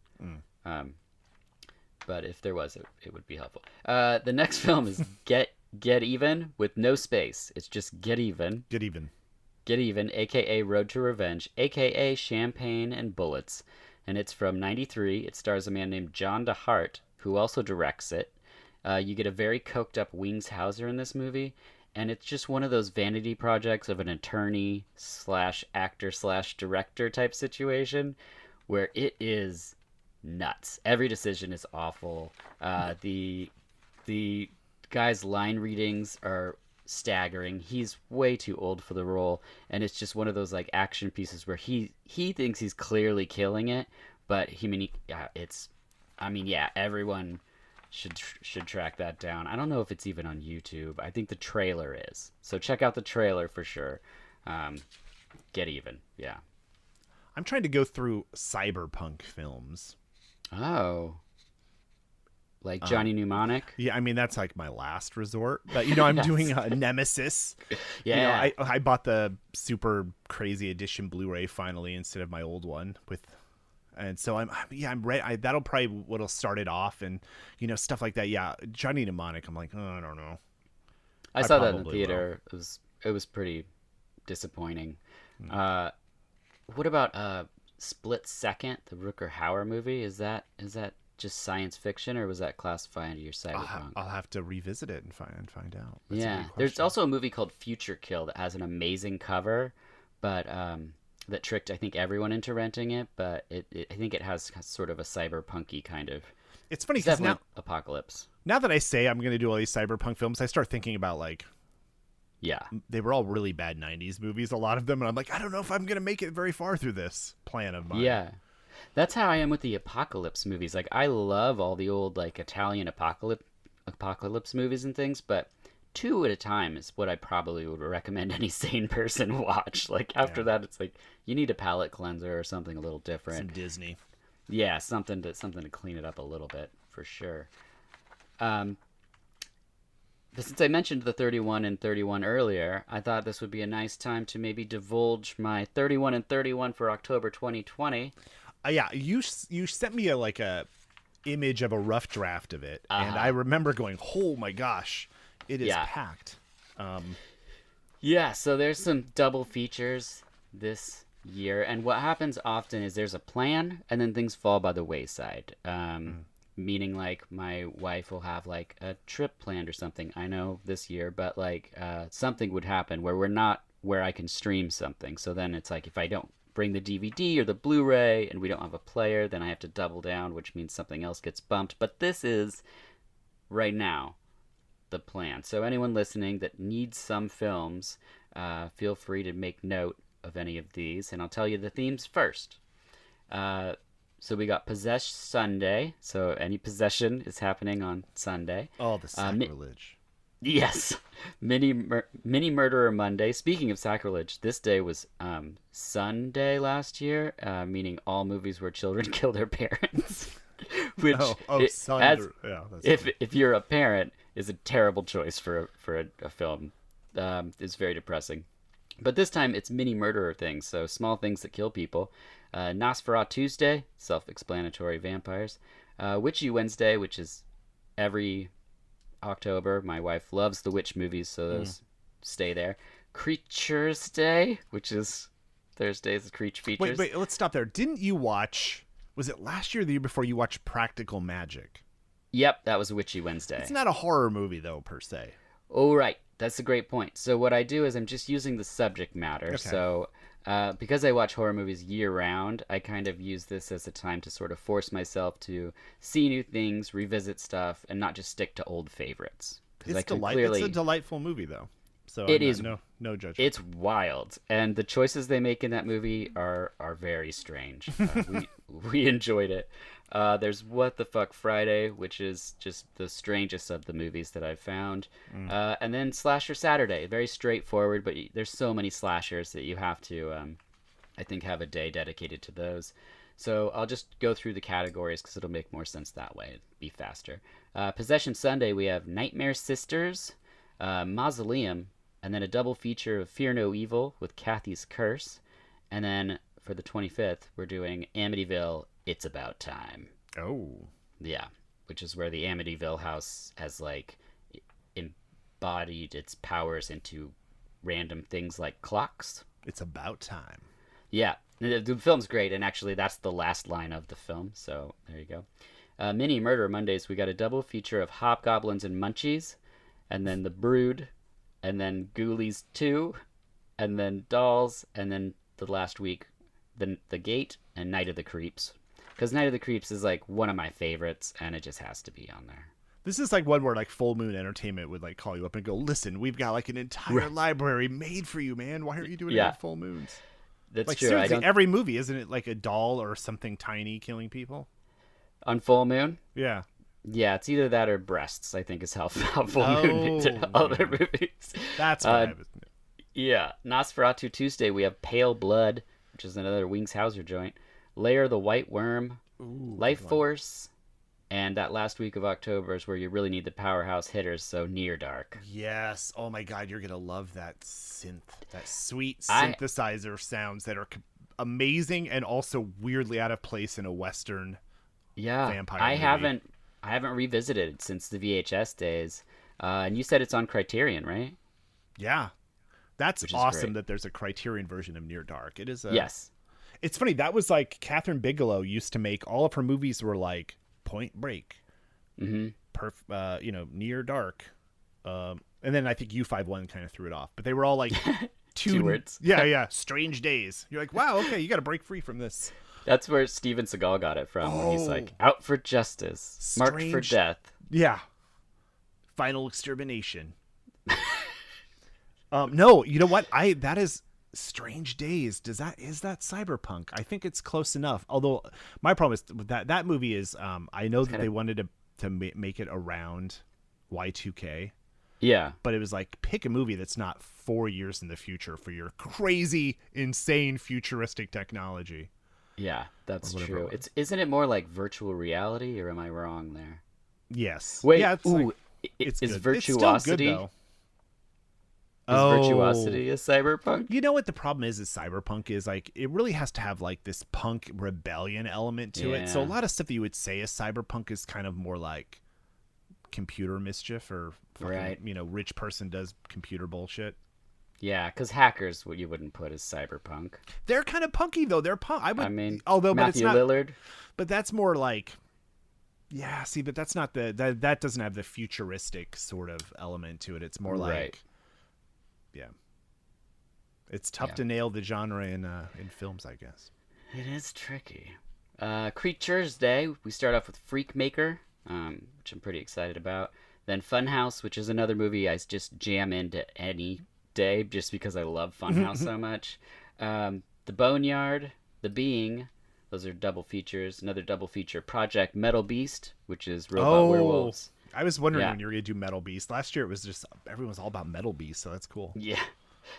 Speaker 1: but if there was, it would be helpful. The next film is Get Even with no space. It's just Get Even.
Speaker 2: Good even.
Speaker 1: Get Even, aka Road to Revenge, aka Champagne and Bullets. And it's from '93. It stars a man named John DeHart, who also directs it. You get a very coked up Wings Hauser in this movie, and it's just one of those vanity projects of an attorney slash actor slash director type situation where it is nuts. Every decision is awful. The guy's line readings are staggering. He's way too old for the role, and it's just one of those like action pieces where he thinks he's clearly killing it, but yeah, everyone should track that down. I don't know if it's even on YouTube. I think the trailer is. So check out the trailer for sure. Um, Get Even. Yeah.
Speaker 2: I'm trying to go through cyberpunk films.
Speaker 1: Oh. Like Johnny Mnemonic?
Speaker 2: Yeah, I mean that's like my last resort. But I'm
Speaker 1: Yes.
Speaker 2: doing Nemesis.
Speaker 1: Yeah.
Speaker 2: I bought the super crazy edition Blu-ray finally instead of my old one and so I'm ready. That'll probably what'll start it off, and stuff like that. Yeah, Johnny Mnemonic. I'm like, oh, I don't know.
Speaker 1: I saw that in the theater. Will. It was pretty disappointing. What about Split Second, the Rutger Hauer movie? Is that just science fiction, or was that classified under your cyberpunk?
Speaker 2: I'll have to revisit it and find out. That's a
Speaker 1: Yeah,
Speaker 2: good
Speaker 1: there's
Speaker 2: question.
Speaker 1: also a movie called Future Kill that has an amazing cover, but that tricked I think everyone into renting it. But I think it has sort of a cyberpunky kind of.
Speaker 2: It's funny
Speaker 1: It's
Speaker 2: because
Speaker 1: definitely apocalypse.
Speaker 2: now that I say I'm going to do all these cyberpunk films, I start thinking about like
Speaker 1: Yeah.
Speaker 2: they were all really bad 90s movies, a lot of them, and I'm like, I don't know if I'm going to make it very far through this plan of mine.
Speaker 1: Yeah. That's how I am with the apocalypse movies. Like I love all the old like Italian apocalypse movies and things, but two at a time is what I probably would recommend any sane person watch. Like after
Speaker 2: Yeah.
Speaker 1: that it's like you need a palate cleanser or something a little
Speaker 2: Some
Speaker 1: different.
Speaker 2: Disney.
Speaker 1: Yeah, something to clean it up a little bit for sure. Um but since I mentioned the 31 and 31 earlier, I thought this would be a nice time to maybe divulge my 31 and 31 for October 2020.
Speaker 2: Yeah, you sent me a image of a rough draft of it, and I
Speaker 1: Uh-huh.
Speaker 2: remember going, "Oh my gosh, it is
Speaker 1: Yeah.
Speaker 2: packed."
Speaker 1: Yeah, so there's some double features this year, and what happens often is there's a plan, and then things fall by the wayside. Meaning, like my wife will have like a trip planned or something. I know this year, but like something would happen where we're not where I can stream something. So then it's like if I don't bring the DVD or the Blu-ray, and we don't have a player, then I have to double down, which means something else gets bumped. But this is right now the plan. So anyone listening that needs some films, feel free to make note of any of these, and I'll tell you the themes first. Uh, so we got Possess Sunday. So any possession is happening on Sunday.
Speaker 2: Oh, the sacrilege.
Speaker 1: Yes, Mini Murderer Monday. Speaking of sacrilege, this day was Sunday last year, meaning all movies where children kill their parents. Which,
Speaker 2: Yeah, that's
Speaker 1: if you're a parent, is a terrible choice for a film. It's very depressing. But this time it's mini murderer things, so small things that kill people. Nosferatu Tuesday, self-explanatory vampires. Witchy Wednesday, which is every October. My wife loves the witch movies, so those stay there. Creatures Day, which is Thursdays, creature features.
Speaker 2: Wait, let's stop there. Didn't you watch? Was it last year or the year before you watched Practical Magic?
Speaker 1: Yep, that was Witchy Wednesday.
Speaker 2: It's not a horror movie though, per se.
Speaker 1: Oh, right. That's a great point. So what I do is I'm just using the subject matter.
Speaker 2: Okay.
Speaker 1: So because I watch horror movies year round, I kind of use this as a time to sort of force myself to see new things, revisit stuff, and not just stick to old favorites.
Speaker 2: It's
Speaker 1: I can
Speaker 2: It's a delightful movie though. So
Speaker 1: It is.
Speaker 2: no judgment.
Speaker 1: It's wild, and the choices they make in that movie are very strange. We enjoyed it. There's What the Fuck Friday, which is just the strangest of the movies that I've found, and then Slasher Saturday, very straightforward, but there's so many slashers that you have to, I think, have a day dedicated to those. So I'll just go through the categories because it'll make more sense that way. It'd be faster. Possession Sunday, we have Nightmare Sisters, Mausoleum, and then a double feature of Fear No Evil with Kathy's Curse. And then for the 25th, we're doing Amityville, It's About Time.
Speaker 2: Oh.
Speaker 1: Yeah. which is where the Amityville house has like embodied its powers into random things like clocks.
Speaker 2: It's about time.
Speaker 1: Yeah, the film's great, and actually that's the last line of the film, so there you go. Mini Murder Mondays, we got a double feature of Hobgoblins and Munchies, and then The Brood, and then Ghoulies 2, and then Dolls, and then the last week, the Gate and Night of the Creeps. Because Night of the Creeps is like one of my favorites, and it just has to be on there.
Speaker 2: This is like one where like Full Moon Entertainment would like call you up and go, listen, we've got like an entire library made for you, man. Why aren't you doing it at Full Moons?
Speaker 1: That's
Speaker 2: like,
Speaker 1: true.
Speaker 2: Seriously, every movie, isn't it like a doll or something tiny killing people?
Speaker 1: On Full Moon?
Speaker 2: Yeah.
Speaker 1: Yeah, it's either that or breasts, I think is how Full Moon makes it all their movies.
Speaker 2: That's what I was...
Speaker 1: Yeah. Nosferatu Tuesday, we have Pale Blood, which is another Wings Hauser joint. Lair the White Worm. Life Force. And that last week of October is where you really need the powerhouse hitters, so Near Dark.
Speaker 2: Yes. Oh my God, you're going to love that synth. That sweet synthesizer sounds that are amazing and also weirdly out of place in a Western vampire movie.
Speaker 1: I haven't revisited it since the VHS days. And you said it's on Criterion, right?
Speaker 2: Yeah. That's awesome that there's a Criterion version of Near Dark. It is a...
Speaker 1: Yes.
Speaker 2: It's funny. That was like Catherine Bigelow used to make all of her movies were like Point Break, Near Dark, and then I think U51 kind of threw it off. But they were all like
Speaker 1: two words.
Speaker 2: Yeah. Strange Days. You're like, wow, okay, you got to break free from this.
Speaker 1: That's where Steven Seagal got it from. When he's like, out for justice, marked for death.
Speaker 2: Yeah. Final extermination. No, you know what? That is Strange Days. Is that cyberpunk? I think it's close enough. Although my problem is that movie is I know that they wanted to make it around Y2K.
Speaker 1: Yeah.
Speaker 2: But it was like, pick a movie that's not 4 years in the future for your crazy, insane, futuristic technology.
Speaker 1: Yeah, that's true. Isn't it more like virtual reality, or am I wrong there?
Speaker 2: Yes.
Speaker 1: Wait,
Speaker 2: yeah,
Speaker 1: is
Speaker 2: good.
Speaker 1: Virtuosity?
Speaker 2: It's still good, though.
Speaker 1: Virtuosity a cyberpunk?
Speaker 2: You know what the problem is cyberpunk is like it really has to have like this punk rebellion element to it. So a lot of stuff that you would say is cyberpunk is kind of more like computer mischief or fucking, rich person does computer bullshit.
Speaker 1: Yeah, because hackers, what you wouldn't put as cyberpunk.
Speaker 2: They're kind of punky though. They're punk.
Speaker 1: Matthew
Speaker 2: but it's not,
Speaker 1: Lillard.
Speaker 2: But that's more like, yeah. See, but that's not that doesn't have the futuristic sort of element to it. It's more like, yeah. It's tough to nail the genre in films, I guess.
Speaker 1: It is tricky. Creatures Day. We start off with Freak Maker, which I'm pretty excited about. Then Funhouse, which is another movie I just jam into any day just because I love Funhouse so much. The Boneyard, The Being, those are double features. Another double feature, Project Metal Beast, which is robot werewolves.
Speaker 2: I was wondering when you were gonna do Metal Beast. Last year it was just everyone was all about Metal Beast, so that's cool.
Speaker 1: Yeah,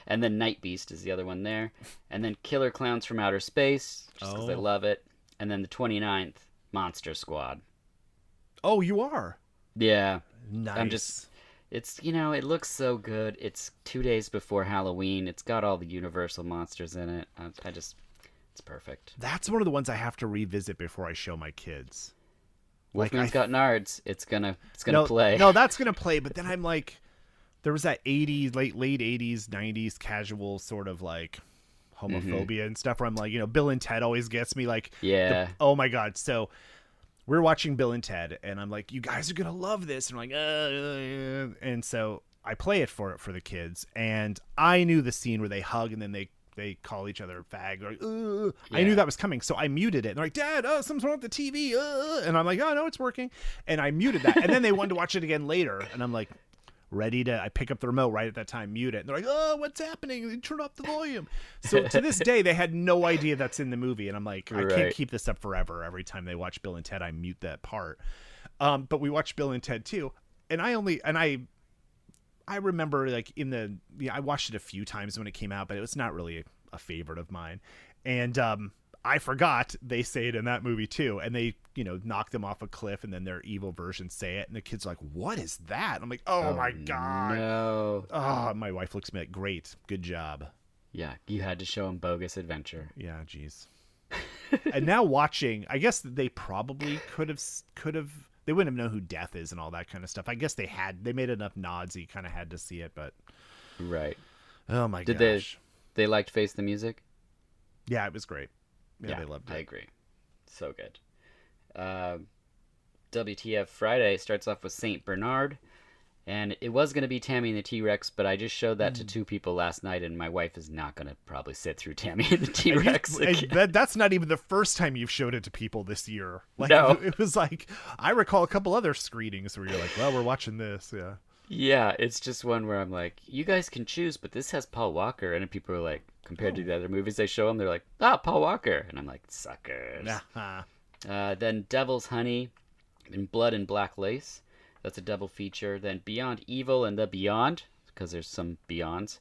Speaker 1: and then Night Beast is the other one there, and then Killer Clowns from Outer Space, just because I love it, and then the 29th, Monster Squad.
Speaker 2: Oh, you are?
Speaker 1: Yeah.
Speaker 2: Nice.
Speaker 1: It looks so good. It's 2 days before Halloween. It's got all the Universal monsters in it. It's perfect.
Speaker 2: That's one of the ones I have to revisit before I show my kids.
Speaker 1: Wolfman's Got Nards. It's gonna play.
Speaker 2: No, that's gonna play. But then I'm like, there was that '80s, late '80s, '90s casual sort of like homophobia and stuff. Where I'm like, Bill and Ted always gets me. Like, oh my God. So we're watching Bill and Ted, and I'm like, you guys are gonna love this. And I'm like, and so I play it for the kids, and I knew the scene where they hug and then they call each other fag. Like, I knew that was coming, so I muted it. And they're like, Dad, something's wrong with the TV. And I'm like, oh no, it's working. And I muted that. And then they wanted to watch it again later, and I'm like, I pick up the remote right at that time, mute it. And they're like, oh, what's happening? Turn up the volume. So to this day, they had no idea that's in the movie. And I'm like, I can't keep this up forever. Every time they watch Bill and Ted, I mute that part. But we watched Bill and Ted too. And I remember like I watched it a few times when it came out, but it was not really a favorite of mine. And I forgot they say it in that movie too. And they, knock them off a cliff, and then their evil versions say it. And the kid's like, what is that? And I'm like, oh my God.
Speaker 1: No.
Speaker 2: Oh, my wife looks at me like, great. Good job.
Speaker 1: Yeah. You had to show him Bogus Adventure.
Speaker 2: Yeah. Geez. And now watching, I guess they probably could have they wouldn't have known who Death is and all that kind of stuff. I guess they made enough nods you kind of had to see it, but
Speaker 1: Right.
Speaker 2: oh my
Speaker 1: Did
Speaker 2: gosh.
Speaker 1: they liked Face the Music?
Speaker 2: Yeah, it was great. Yeah,
Speaker 1: Yeah,
Speaker 2: they loved
Speaker 1: I
Speaker 2: it.
Speaker 1: agree. So good. Uh, WTF Friday starts off with Saint Bernard, and it was going to be Tammy and the T-Rex, but I just showed that to two people last night, and my wife is not going to probably sit through Tammy and the T-Rex again.
Speaker 2: That's not even the first time you've showed it to people this year. Like,
Speaker 1: No.
Speaker 2: it was like, I recall a couple other screenings where you're like, well, we're watching this. Yeah.
Speaker 1: Yeah, it's just one where I'm like, you guys can choose, but this has Paul Walker, and then people are like, compared to the other movies they show them, they're like, Paul Walker, and I'm like, suckers.
Speaker 2: Uh-huh.
Speaker 1: Then Devil's Honey and Blood and Black Lace. That's a double feature. Then Beyond Evil and the Beyond, because there's some Beyonds.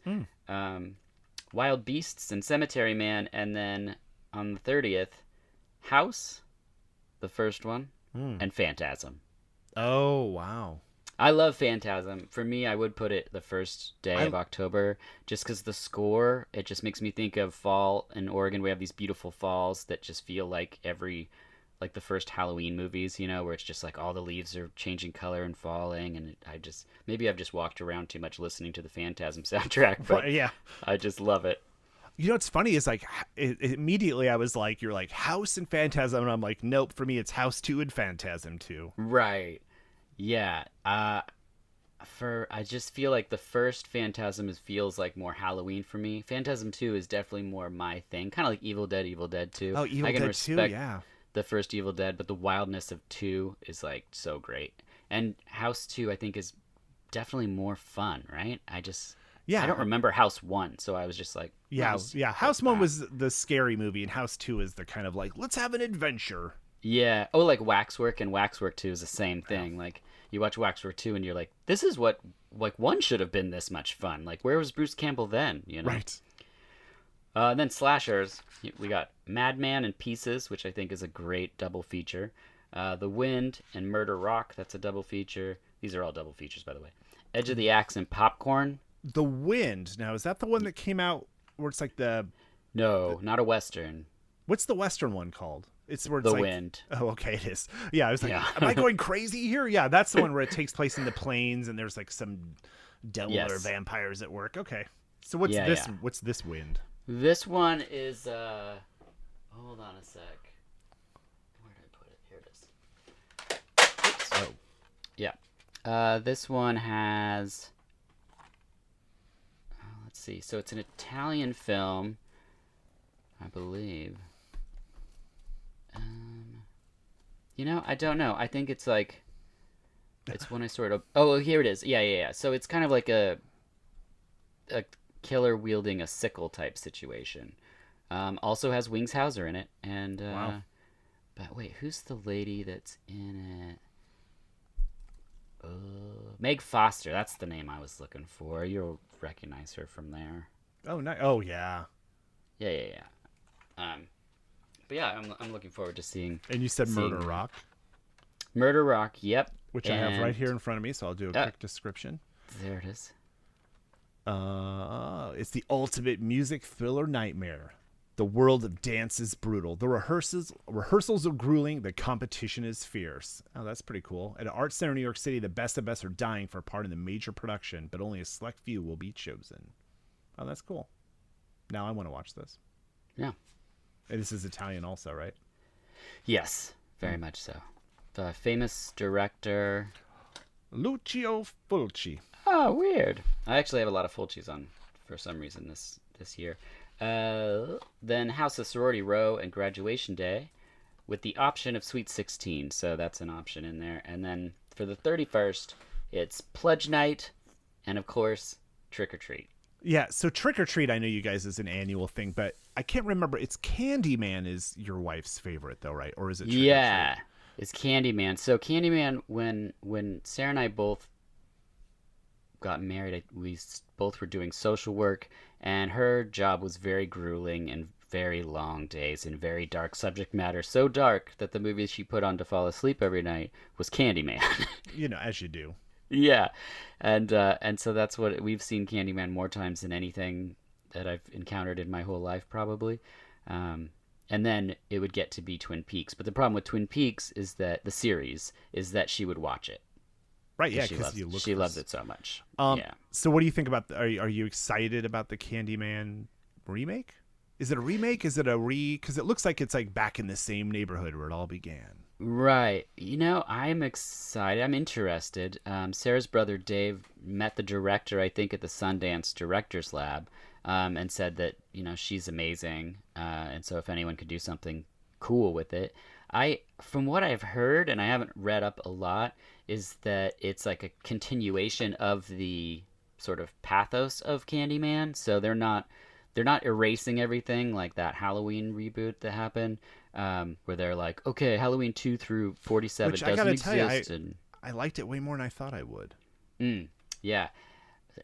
Speaker 1: Wild Beasts and Cemetery Man. And then on the 30th, House, the first one, and Phantasm.
Speaker 2: Oh, wow.
Speaker 1: I love Phantasm. For me, I would put it the first day of October, just because the score, it just makes me think of fall in Oregon. We have these beautiful falls that just feel like like the first Halloween movies, where it's just like all the leaves are changing color and falling. And maybe I've just walked around too much listening to the Phantasm soundtrack, but
Speaker 2: Yeah.
Speaker 1: I just love it.
Speaker 2: You know what's funny is like immediately I was like, you're like House and Phantasm, and I'm like, nope. For me, it's House 2 and Phantasm 2.
Speaker 1: Right. Yeah. I just feel like the first Phantasm feels like more Halloween for me. Phantasm 2 is definitely more my thing, kind of like Evil Dead 2.
Speaker 2: Oh, Evil
Speaker 1: I can
Speaker 2: Dead
Speaker 1: respect
Speaker 2: 2, yeah.
Speaker 1: the first Evil Dead, but the wildness of 2 is like so great. And House 2 I think is definitely more fun, right? I don't remember House 1, so I was just like,
Speaker 2: Yeah,
Speaker 1: nice.
Speaker 2: yeah. House 1 was the scary movie, and House 2 is the kind of like, let's have an adventure.
Speaker 1: Yeah. Oh, like Waxwork, and Waxwork 2 is the same thing. Like, you watch Waxwork 2 and you're like, this is what, like, 1 should have been this much fun. Like, where was Bruce Campbell then,
Speaker 2: Right.
Speaker 1: And then slashers, we got Madman and Pieces, which I think is a great double feature. The Wind and Murder Rock, that's a double feature. These are all double features, by the way. Edge of the Axe and Popcorn.
Speaker 2: The Wind. Now, is that the one that came out where it's like
Speaker 1: No, not a Western.
Speaker 2: what's the Western one called? It's where it's
Speaker 1: The
Speaker 2: like,
Speaker 1: Wind.
Speaker 2: Oh, okay, it is. Yeah, I was like,
Speaker 1: Yeah.
Speaker 2: am I going crazy here? Yeah, that's the one where it takes place in the plains and there's like some devil or
Speaker 1: Yes.
Speaker 2: vampires at work. Okay. So what's
Speaker 1: Yeah,
Speaker 2: this?
Speaker 1: yeah.
Speaker 2: What's this Wind?
Speaker 1: This one is, hold on a sec. Where did I put it? Here it is. Oops.
Speaker 2: Oh.
Speaker 1: Yeah. This one has, let's see. So it's an Italian film, I believe. I don't know. I think it's like, it's when I sort of, oh, here it is. Yeah. So it's kind of like a killer wielding a sickle type situation. Also has Wings Hauser in it, and
Speaker 2: Wow.
Speaker 1: but wait, who's the lady that's in it? Meg Foster, that's the name I was looking for. You'll recognize her from there.
Speaker 2: Oh, no. Oh, yeah.
Speaker 1: Yeah. But yeah, I'm looking forward to seeing.
Speaker 2: And you said
Speaker 1: seeing
Speaker 2: Murder Rock,
Speaker 1: Murder Rock, yep.
Speaker 2: which I have right here in front of me, so I'll do a quick description.
Speaker 1: There it is.
Speaker 2: It's the ultimate music thriller nightmare. The world of dance is brutal. The rehearsals are grueling. The competition is fierce. Oh, that's pretty cool. At an art center in New York City, the best of us are dying for a part in the major production, but only a select few will be chosen. Oh, that's cool. Now I want to watch this.
Speaker 1: Yeah.
Speaker 2: And this is Italian also, right?
Speaker 1: Yes, very much so. The famous director.
Speaker 2: Lucio Fulci.
Speaker 1: Oh, weird. I actually have a lot of Fulcis on for some reason this year. Then House of Sorority Row and Graduation Day with the option of Sweet 16. So that's an option in there. And then for the 31st, it's Pledge Night and, of course, Trick or Treat.
Speaker 2: Yeah, so Trick or Treat, I know you guys is an annual thing, but I can't remember. It's Candyman is your wife's favorite, though, right? Or is it Trick or Treat?
Speaker 1: Yeah, it's Candyman. So Candyman, when Sarah and I both got married, we both were doing social work, and her job was very grueling and very long days and very dark subject matter. So dark that the movie she put on to fall asleep every night was Candyman.
Speaker 2: You know, as you do.
Speaker 1: Yeah, and so that's what we've seen Candyman more times than anything that I've encountered in my whole life, probably. And and then it would get to be Twin Peaks. But the problem with Twin Peaks is that the series is that she would watch it
Speaker 2: Right,
Speaker 1: because
Speaker 2: yeah, because you look
Speaker 1: she
Speaker 2: for.
Speaker 1: loves it so much.
Speaker 2: Um,
Speaker 1: Yeah.
Speaker 2: so what do you think about? Are you excited about the Candyman remake? Is it a remake? Is it a Because it looks like it's like back in the same neighborhood where it all began.
Speaker 1: Right. I'm excited. I'm interested. Sarah's brother Dave met the director, I think, at the Sundance Directors Lab, and said that, she's amazing. And so if anyone could do something cool with it, from what I've heard, and I haven't read up a lot, is that it's like a continuation of the sort of pathos of Candyman. So they're not erasing everything like that Halloween reboot that happened, where they're like, okay, Halloween 2 through 47
Speaker 2: Which I
Speaker 1: doesn't
Speaker 2: gotta tell you,
Speaker 1: exist, and
Speaker 2: I liked it way more than I thought I would.
Speaker 1: yeah,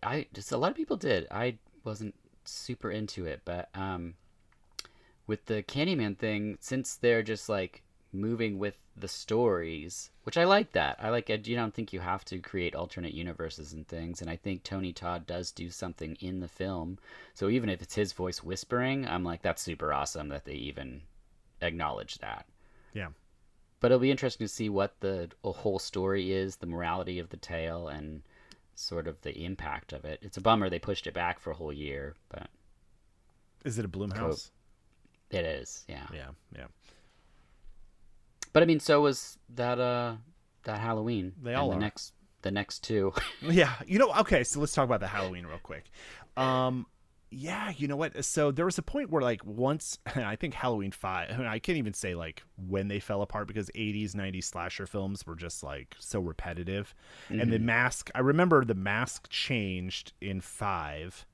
Speaker 1: I just a lot of people did. I wasn't super into it, but with the Candyman thing, since they're just like moving with the stories, which I like that. I like it. You don't think you have to create alternate universes and things, and I think Tony Todd does do something in the film. So even if it's his voice whispering, I'm like, that's super awesome that they even acknowledge that.
Speaker 2: Yeah.
Speaker 1: But it'll be interesting to see what the whole story is, the morality of the tale, and sort of the impact of it. It's a bummer they pushed it back for a whole year, but
Speaker 2: Is it a Bloomhouse?
Speaker 1: it is, yeah.
Speaker 2: Yeah, yeah.
Speaker 1: But I mean, so was that Halloween.
Speaker 2: They all
Speaker 1: and
Speaker 2: are.
Speaker 1: The next two.
Speaker 2: Yeah, okay, so let's talk about the Halloween real quick. Yeah, you know what? So there was a point where like once I think Halloween 5, I can't even say like when they fell apart because 80s, 90s slasher films were just like so repetitive. And the mask, I remember the mask changed in 5.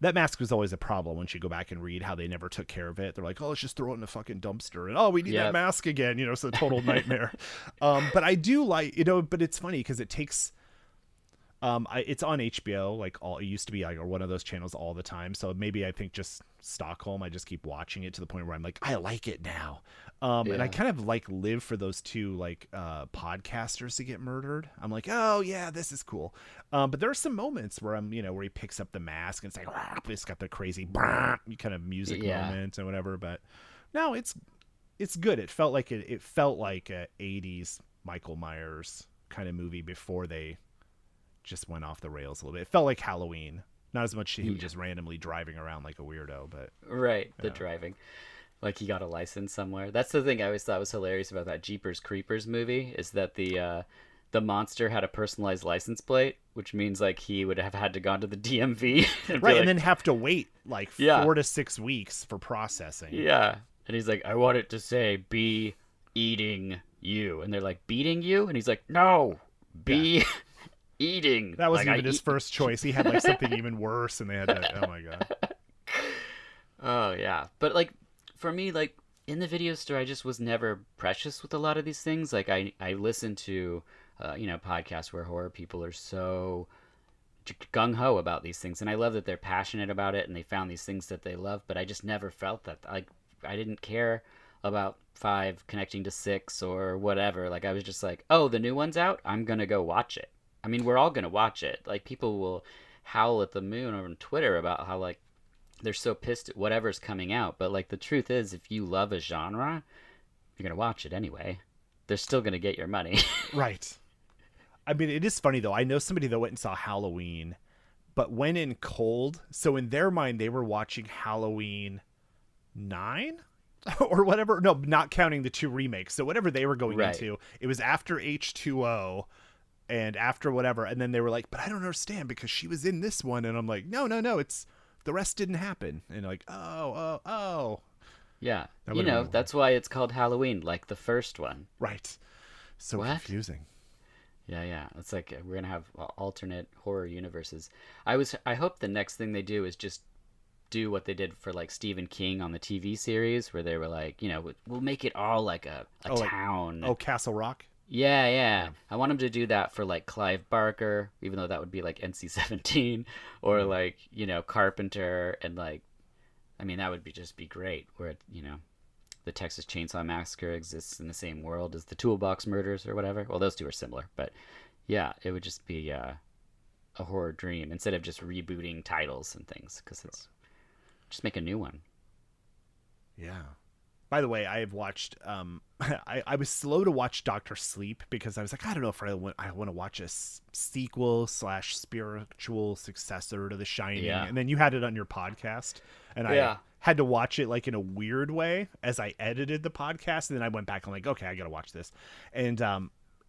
Speaker 2: That mask was always a problem once you go back and read how they never took care of it. They're like, oh, let's just throw it in a fucking dumpster. And, oh, we need that
Speaker 1: Yep.
Speaker 2: mask again. It's a total nightmare. But I do like, but it's funny because it takes, it's on HBO, like it used to be like, or one of those channels all the time. So maybe I think just Stockholm, I just keep watching it to the point where I'm like, I like it now. And I kind of like live for those two like podcasters to get murdered. I'm like, oh yeah, this is cool. But there are some moments where where he picks up the mask and it's like, it's got the crazy kind of music moment and whatever. But no, it's good. It felt like it felt like a 80s Michael Myers kind of movie before they just went off the rails a little bit. It felt like Halloween, not as much him just randomly driving around like a weirdo, but
Speaker 1: Right, the driving. Like he got a license somewhere. That's the thing I always thought was hilarious about that Jeepers Creepers movie is that the monster had a personalized license plate, which means like he would have had to gone to the DMV and
Speaker 2: right,
Speaker 1: be
Speaker 2: and then
Speaker 1: like,
Speaker 2: have to wait like
Speaker 1: Yeah.
Speaker 2: 4 to 6 weeks for processing.
Speaker 1: yeah. And he's like, I want it to say be eating you. And they're like, beating you? And he's like, no, be eating.
Speaker 2: That wasn't
Speaker 1: like,
Speaker 2: even his first choice. He had like something even worse, and they had to. Oh my god.
Speaker 1: Oh yeah, but like for me, like in the video store, I just was never precious with a lot of these things. Like I listen to podcasts where horror people are so gung ho about these things, and I love that they're passionate about it and they found these things that they love. But I just never felt that. Like I didn't care about 5 connecting to 6 or whatever. Like I was just like, oh, the new one's out. I'm gonna go watch it. I mean, we're all gonna watch it. Like people will howl at the moon on Twitter about how like they're so pissed at whatever's coming out. But like the truth is, if you love a genre, you're gonna watch it anyway. They're still gonna get your money.
Speaker 2: Right. I mean, it is funny though. I know somebody that went and saw Halloween, but went in cold. So in their mind, they were watching Halloween 9 or whatever. No, not counting the 2 remakes. So whatever they were going
Speaker 1: Right.
Speaker 2: into, it was after H2O and after whatever. And then they were like, but I don't understand because she was in this one. And I'm like, no, it's the rest didn't happen. And like, oh.
Speaker 1: Yeah,
Speaker 2: That would've been
Speaker 1: that's why it's called Halloween, like the first one.
Speaker 2: Right. So
Speaker 1: What?
Speaker 2: confusing.
Speaker 1: Yeah. It's like we're gonna have alternate horror universes. I hope the next thing they do is just do what they did for like Stephen King on the TV series, where they were like, we'll make it all like a town.
Speaker 2: Oh, Castle Rock?
Speaker 1: Yeah. I want him to do that for like Clive Barker, even though that would be like NC-17, or like Carpenter, and like, I mean, that would just be great. Where the Texas Chainsaw Massacre exists in the same world as the Toolbox Murders or whatever. Well, those two are similar, but yeah, it would just be a horror dream instead of just rebooting titles and things, because it's just make a new one.
Speaker 2: Yeah. By the way, I have watched. I was slow to watch Doctor Sleep because I was like, I don't know if I want to watch a sequel slash spiritual successor to The Shining.
Speaker 1: Yeah.
Speaker 2: And then you had it on your podcast, and I
Speaker 1: Yeah.
Speaker 2: had to watch it like in a weird way as I edited the podcast. And then I went back and like, okay, I got to watch this, and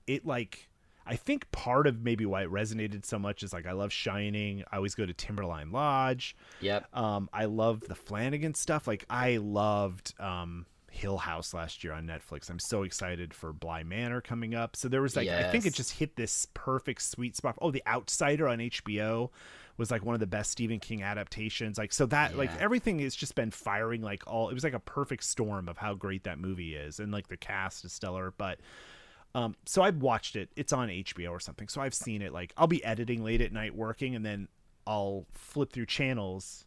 Speaker 2: it like. I think part of maybe why it resonated so much is like I love Shining. I always go to Timberline Lodge.
Speaker 1: Yep.
Speaker 2: I love the Flanagan stuff. Like I loved Hill House last year on Netflix. I'm so excited for Bly Manor coming up. So there was like I think it
Speaker 1: Yes.
Speaker 2: just hit this perfect sweet spot. Oh, The Outsider on HBO was like one of the best Stephen King adaptations. Like so that like
Speaker 1: Yeah.
Speaker 2: everything has just been firing like all. It was like a perfect storm of how great that movie is, and like the cast is stellar. But so I've watched it. It's on HBO or something. So I've seen it. Like I'll be editing late at night working, and then I'll flip through channels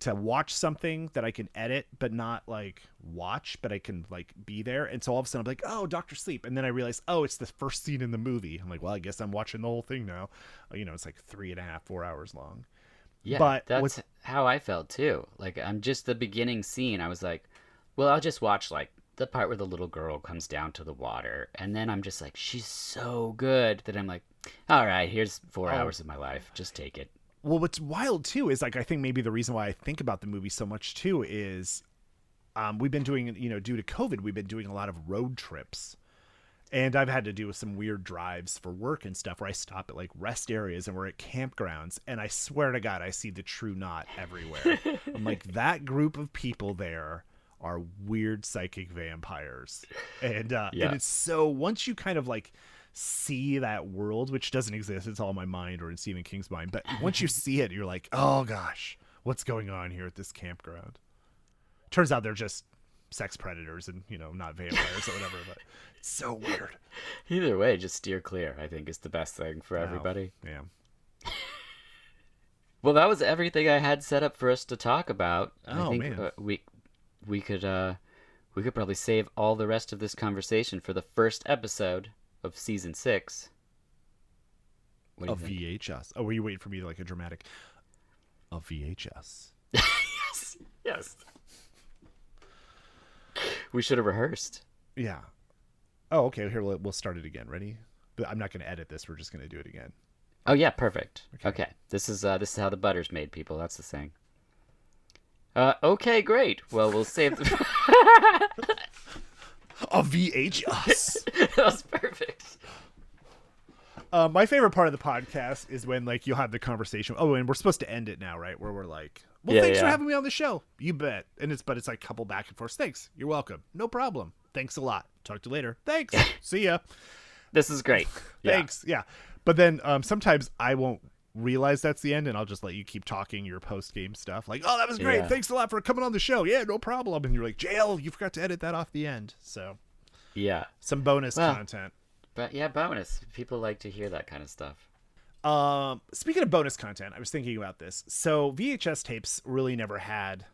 Speaker 2: to watch something that I can edit, but not like watch, but I can like be there. And so all of a sudden I'm like, oh, Doctor Sleep. And then I realize, oh, it's the first scene in the movie. I'm like, well, I guess I'm watching the whole thing now. It's like 3.5, 4 hours long.
Speaker 1: Yeah,
Speaker 2: But
Speaker 1: that's how I felt too. Like I'm just the beginning scene. I was like, well, I'll just watch like the part where the little girl comes down to the water, and then I'm just like, she's so good that I'm like, all right, here's 4 hours of my life. Just take it.
Speaker 2: well, what's wild too is like I think maybe the reason why I think about the movie so much too is we've been doing, due to COVID, we've been doing a lot of road trips. And I've had to do some weird drives for work and stuff where I stop at like rest areas and we're at campgrounds. And I swear to God, I see the true knot everywhere. I'm like, that group of people there are weird psychic vampires. And
Speaker 1: Yeah.
Speaker 2: it's so once you kind of like see that world, which doesn't exist, it's all in my mind or in Stephen King's mind. But once you see it, you're like, oh gosh, what's going on here at this campground? Turns out they're just sex predators and not vampires or whatever, but it's so weird.
Speaker 1: Either way, just steer clear, I think is the best thing for
Speaker 2: Oh,
Speaker 1: everybody.
Speaker 2: yeah.
Speaker 1: Well, that was everything I had set up for us to talk about. I
Speaker 2: Oh,
Speaker 1: think
Speaker 2: man.
Speaker 1: we could probably save all the rest of this conversation for the first episode of season 6. What do
Speaker 2: A
Speaker 1: you think?
Speaker 2: VHS. Oh, were you waiting for me to like a dramatic a VHS?
Speaker 1: Yes. Yes. We should have rehearsed.
Speaker 2: Yeah. Oh, okay. Here we'll start it again. Ready? But I'm not going to edit this. We're just going to do it again.
Speaker 1: Oh yeah, perfect.
Speaker 2: Okay.
Speaker 1: Okay. This is how the butter's made, people. That's the saying. Okay, great. Well, we'll save the
Speaker 2: A VHS.
Speaker 1: That was perfect.
Speaker 2: My favorite part of the podcast is when like you'll have the conversation. Oh, and we're supposed to end it now, right? Where we're like, well,
Speaker 1: Yeah,
Speaker 2: thanks for
Speaker 1: yeah.
Speaker 2: having me on the show. You bet. And it's like a couple back and forth. Thanks. You're welcome. No problem. Thanks a lot. Talk to you later. Thanks. See ya.
Speaker 1: This is great. Yeah.
Speaker 2: Thanks. Yeah. But then sometimes I won't realize that's the end, and I'll just let you keep talking your post game stuff. Like, oh, that was great.
Speaker 1: Yeah.
Speaker 2: Thanks a lot for coming on the show. Yeah, no problem. And you're like, Jail, you forgot to edit that off the end. So
Speaker 1: Yeah.
Speaker 2: some bonus
Speaker 1: Well,
Speaker 2: content.
Speaker 1: But yeah, bonus. People like to hear that kind of stuff.
Speaker 2: Speaking of bonus content, I was thinking about this. So VHS tapes really never had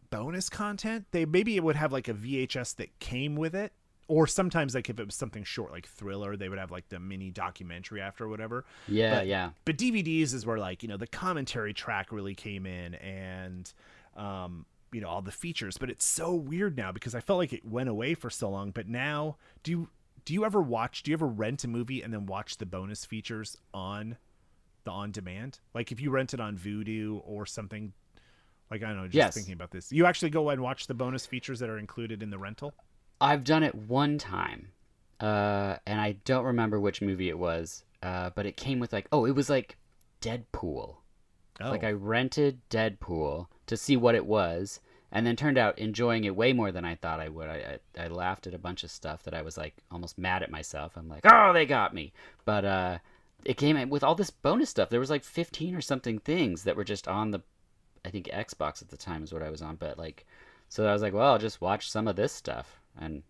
Speaker 2: bonus content. They maybe it would have like a VHS that came with it, or sometimes like if it was something short like Thriller, they would have like the mini documentary after or whatever.
Speaker 1: Yeah,
Speaker 2: But-
Speaker 1: yeah.
Speaker 2: But DVDs is where like the commentary track really came in, and all the features. But it's so weird now because I felt like it went away for so long. But now, do you ever rent a movie and then watch the bonus features on the on demand? Like if you rent it on Vudu or something, like I don't know, just
Speaker 1: Yes.
Speaker 2: thinking about this. You actually go and watch the bonus features that are included in the rental?
Speaker 1: I've done it one time, and I don't remember which movie it was, but it came with like, it was like Deadpool.
Speaker 2: Oh.
Speaker 1: Like I rented Deadpool to see what it was, and then turned out enjoying it way more than I thought I would. I laughed at a bunch of stuff that I was like almost mad at myself. I'm like, oh, they got me. But it came in with all this bonus stuff. There was like 15 or something things that were just on the, I think Xbox at the time is what I was on. But like, so I was like, well, I'll just watch some of this stuff, and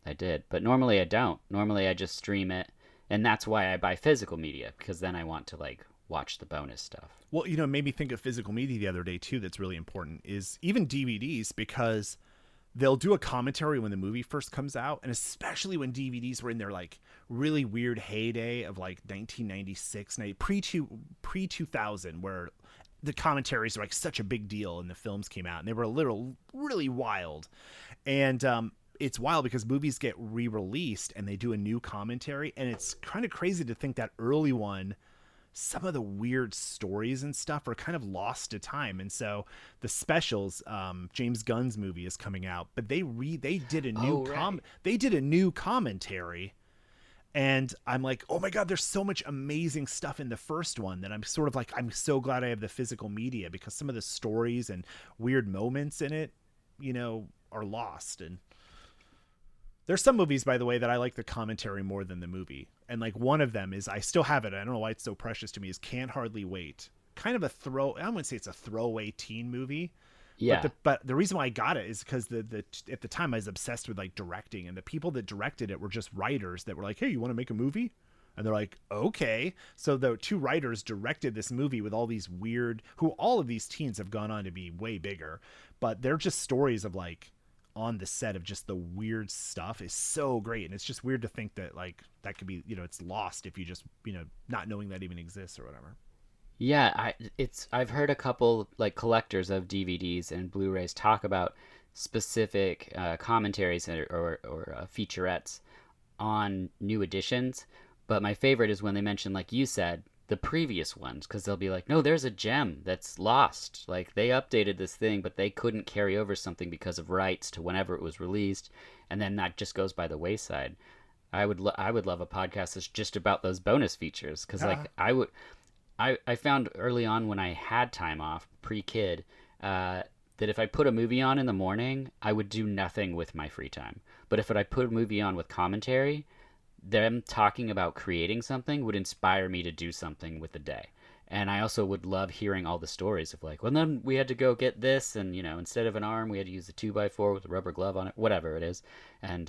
Speaker 1: I did. But normally I don't. Normally I just stream it, and that's why I buy physical media, because then I want to like watch the bonus stuff.
Speaker 2: Well, it made me think of physical media the other day too. That's really important is even DVDs, because they'll do a commentary when the movie first comes out, and especially when DVDs were in their like really weird heyday of like 1996, pre 2000, where the commentaries were like such a big deal and the films came out and they were really wild. And it's wild because movies get re-released and they do a new commentary, and it's kind of crazy to think that early one, some of the weird stories and stuff are kind of lost to time. And so the specials, James Gunn's movie is coming out, but they did a new they did a new commentary, and I'm like, oh my God, there's so much amazing stuff in the first one that I'm sort of like, I'm so glad I have the physical media, because some of the stories and weird moments in it, are lost. And there's some movies, by the way, that I like the commentary more than the movie. And like one of them is, I still have it, I don't know why it's so precious to me, is Can't Hardly Wait. Kind of I wouldn't say it's a throwaway teen movie.
Speaker 1: Yeah.
Speaker 2: But the reason why I got it is because at the time I was obsessed with like directing, and the people that directed it were just writers that were like, hey, you want to make a movie? And they're like, okay. So the two writers directed this movie with all these weird, who all of these teens have gone on to be way bigger, but they're just stories of like, on the set of just the weird stuff is so great. And it's just weird to think that like that could be, it's lost if you just, not knowing that even exists or whatever.
Speaker 1: Yeah, I've heard a couple like collectors of DVDs and Blu-rays talk about specific commentaries or featurettes on new editions, but my favorite is when they mention, like you said, the previous ones, because they'll be like, no, there's a gem that's lost. Like they updated this thing, but they couldn't carry over something because of rights to whenever it was released, and then that just goes by the wayside. I would love a podcast that's just about those bonus features, because like I found early on when I had time off pre-kid that if I put a movie on in the morning, I would do nothing with my free time. But if I put a movie on with commentary, them talking about creating something would inspire me to do something with the day. And I also would love hearing all the stories of like, well, then we had to go get this, and instead of an arm, we had to use a 2x4 with a rubber glove on it, whatever it is. And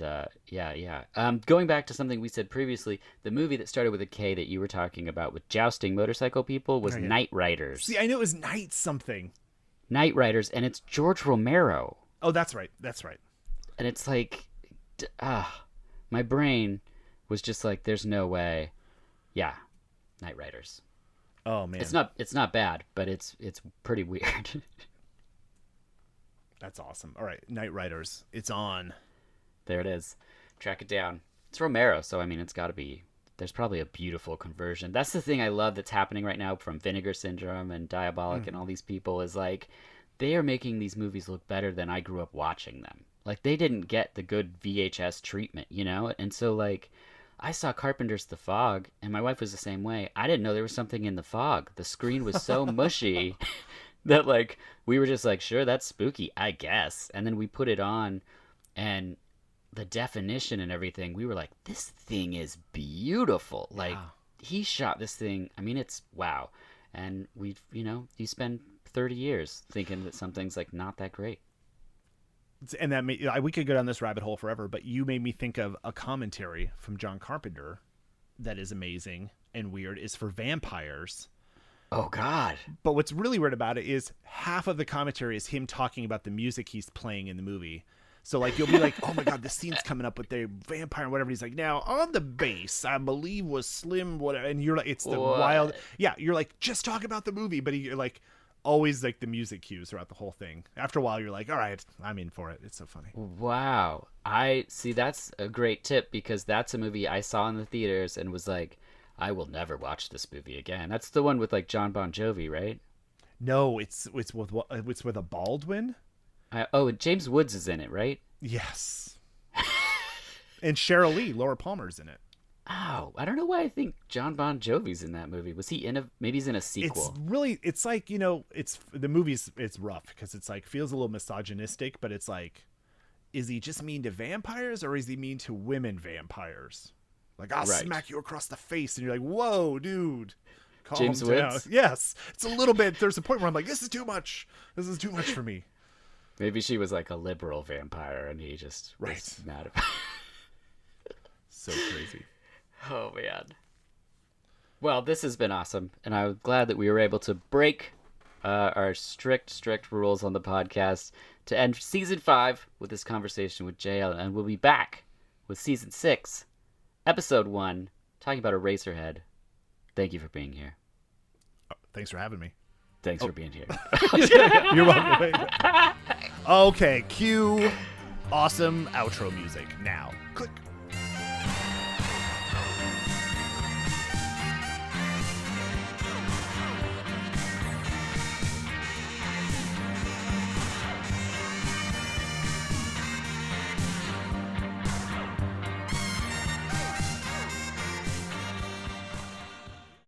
Speaker 1: going back to something we said previously, the movie that started with a K that you were talking about with jousting motorcycle people was Night Riders.
Speaker 2: See, I knew it was Night something.
Speaker 1: Night Riders, and it's George Romero.
Speaker 2: Oh, that's right.
Speaker 1: And it's like, my brain was just like, there's no way. Yeah, Night Riders.
Speaker 2: Oh man,
Speaker 1: it's not bad, but it's pretty weird.
Speaker 2: That's awesome. All right, Night Riders, it's on.
Speaker 1: There it is. Track it down. It's Romero, so I mean, it's got to be. There's probably a beautiful conversion. That's the thing I love that's happening right now from Vinegar Syndrome and Diabolic and all these people is like, they are making these movies look better than I grew up watching them. Like they didn't get the good VHS treatment, and so like. I saw Carpenter's The Fog, and my wife was the same way. I didn't know there was something in the fog. The screen was so mushy that, like, we were just like, sure, that's spooky, I guess. And then we put it on, and the definition and everything, we were like, this thing is beautiful. Like, he shot this thing. I mean, it's wow. And you spend 30 years thinking that something's, like, not that great.
Speaker 2: And that we could go down this rabbit hole forever, but you made me think of a commentary from John Carpenter that is amazing and weird, is for vampires.
Speaker 1: Oh God.
Speaker 2: But what's really weird about it is half of the commentary is him talking about the music he's playing in the movie. So like you'll be like, oh my God, this scene's coming up with the vampire and whatever. He's like, now on the bass, I believe was Slim, whatever. And you're like, it's the wild. Yeah. You're like, just talk about the movie. But you're like, always like the music cues throughout the whole thing. After a while, you're like, all right, I'm in for it. It's so funny.
Speaker 1: Wow. I see. That's a great tip, because that's a movie I saw in the theaters and was like, I will never watch this movie again. That's the one with like John Bon Jovi, right?
Speaker 2: No, it's with a Baldwin.
Speaker 1: And James Woods is in it, right?
Speaker 2: Yes. And Cheryl Lee, Laura Palmer's in it.
Speaker 1: Oh, I don't know why I think John Bon Jovi's in that movie. Was he maybe he's in a sequel?
Speaker 2: It's like, it's rough because it's like, feels a little misogynistic, but it's like, is he just mean to vampires or is he mean to women vampires? Like, I'll smack you across the face. And you're like, whoa, dude. Calm
Speaker 1: James
Speaker 2: down.
Speaker 1: Woods?
Speaker 2: Yes. It's a little bit, there's a point where I'm like, this is too much. This is too much for me.
Speaker 1: Maybe she was like a liberal vampire and he just was mad about it.
Speaker 2: So crazy.
Speaker 1: Oh, man. Well, this has been awesome, and I'm glad that we were able to break our strict rules on the podcast to end Season 5 with this conversation with JL, and we'll be back with Season 6, Episode 1, talking about Eraserhead. Thank you for being here.
Speaker 2: Thanks for having me.
Speaker 1: Thanks for being here.
Speaker 2: You're welcome. Okay, cue awesome outro music now. Click.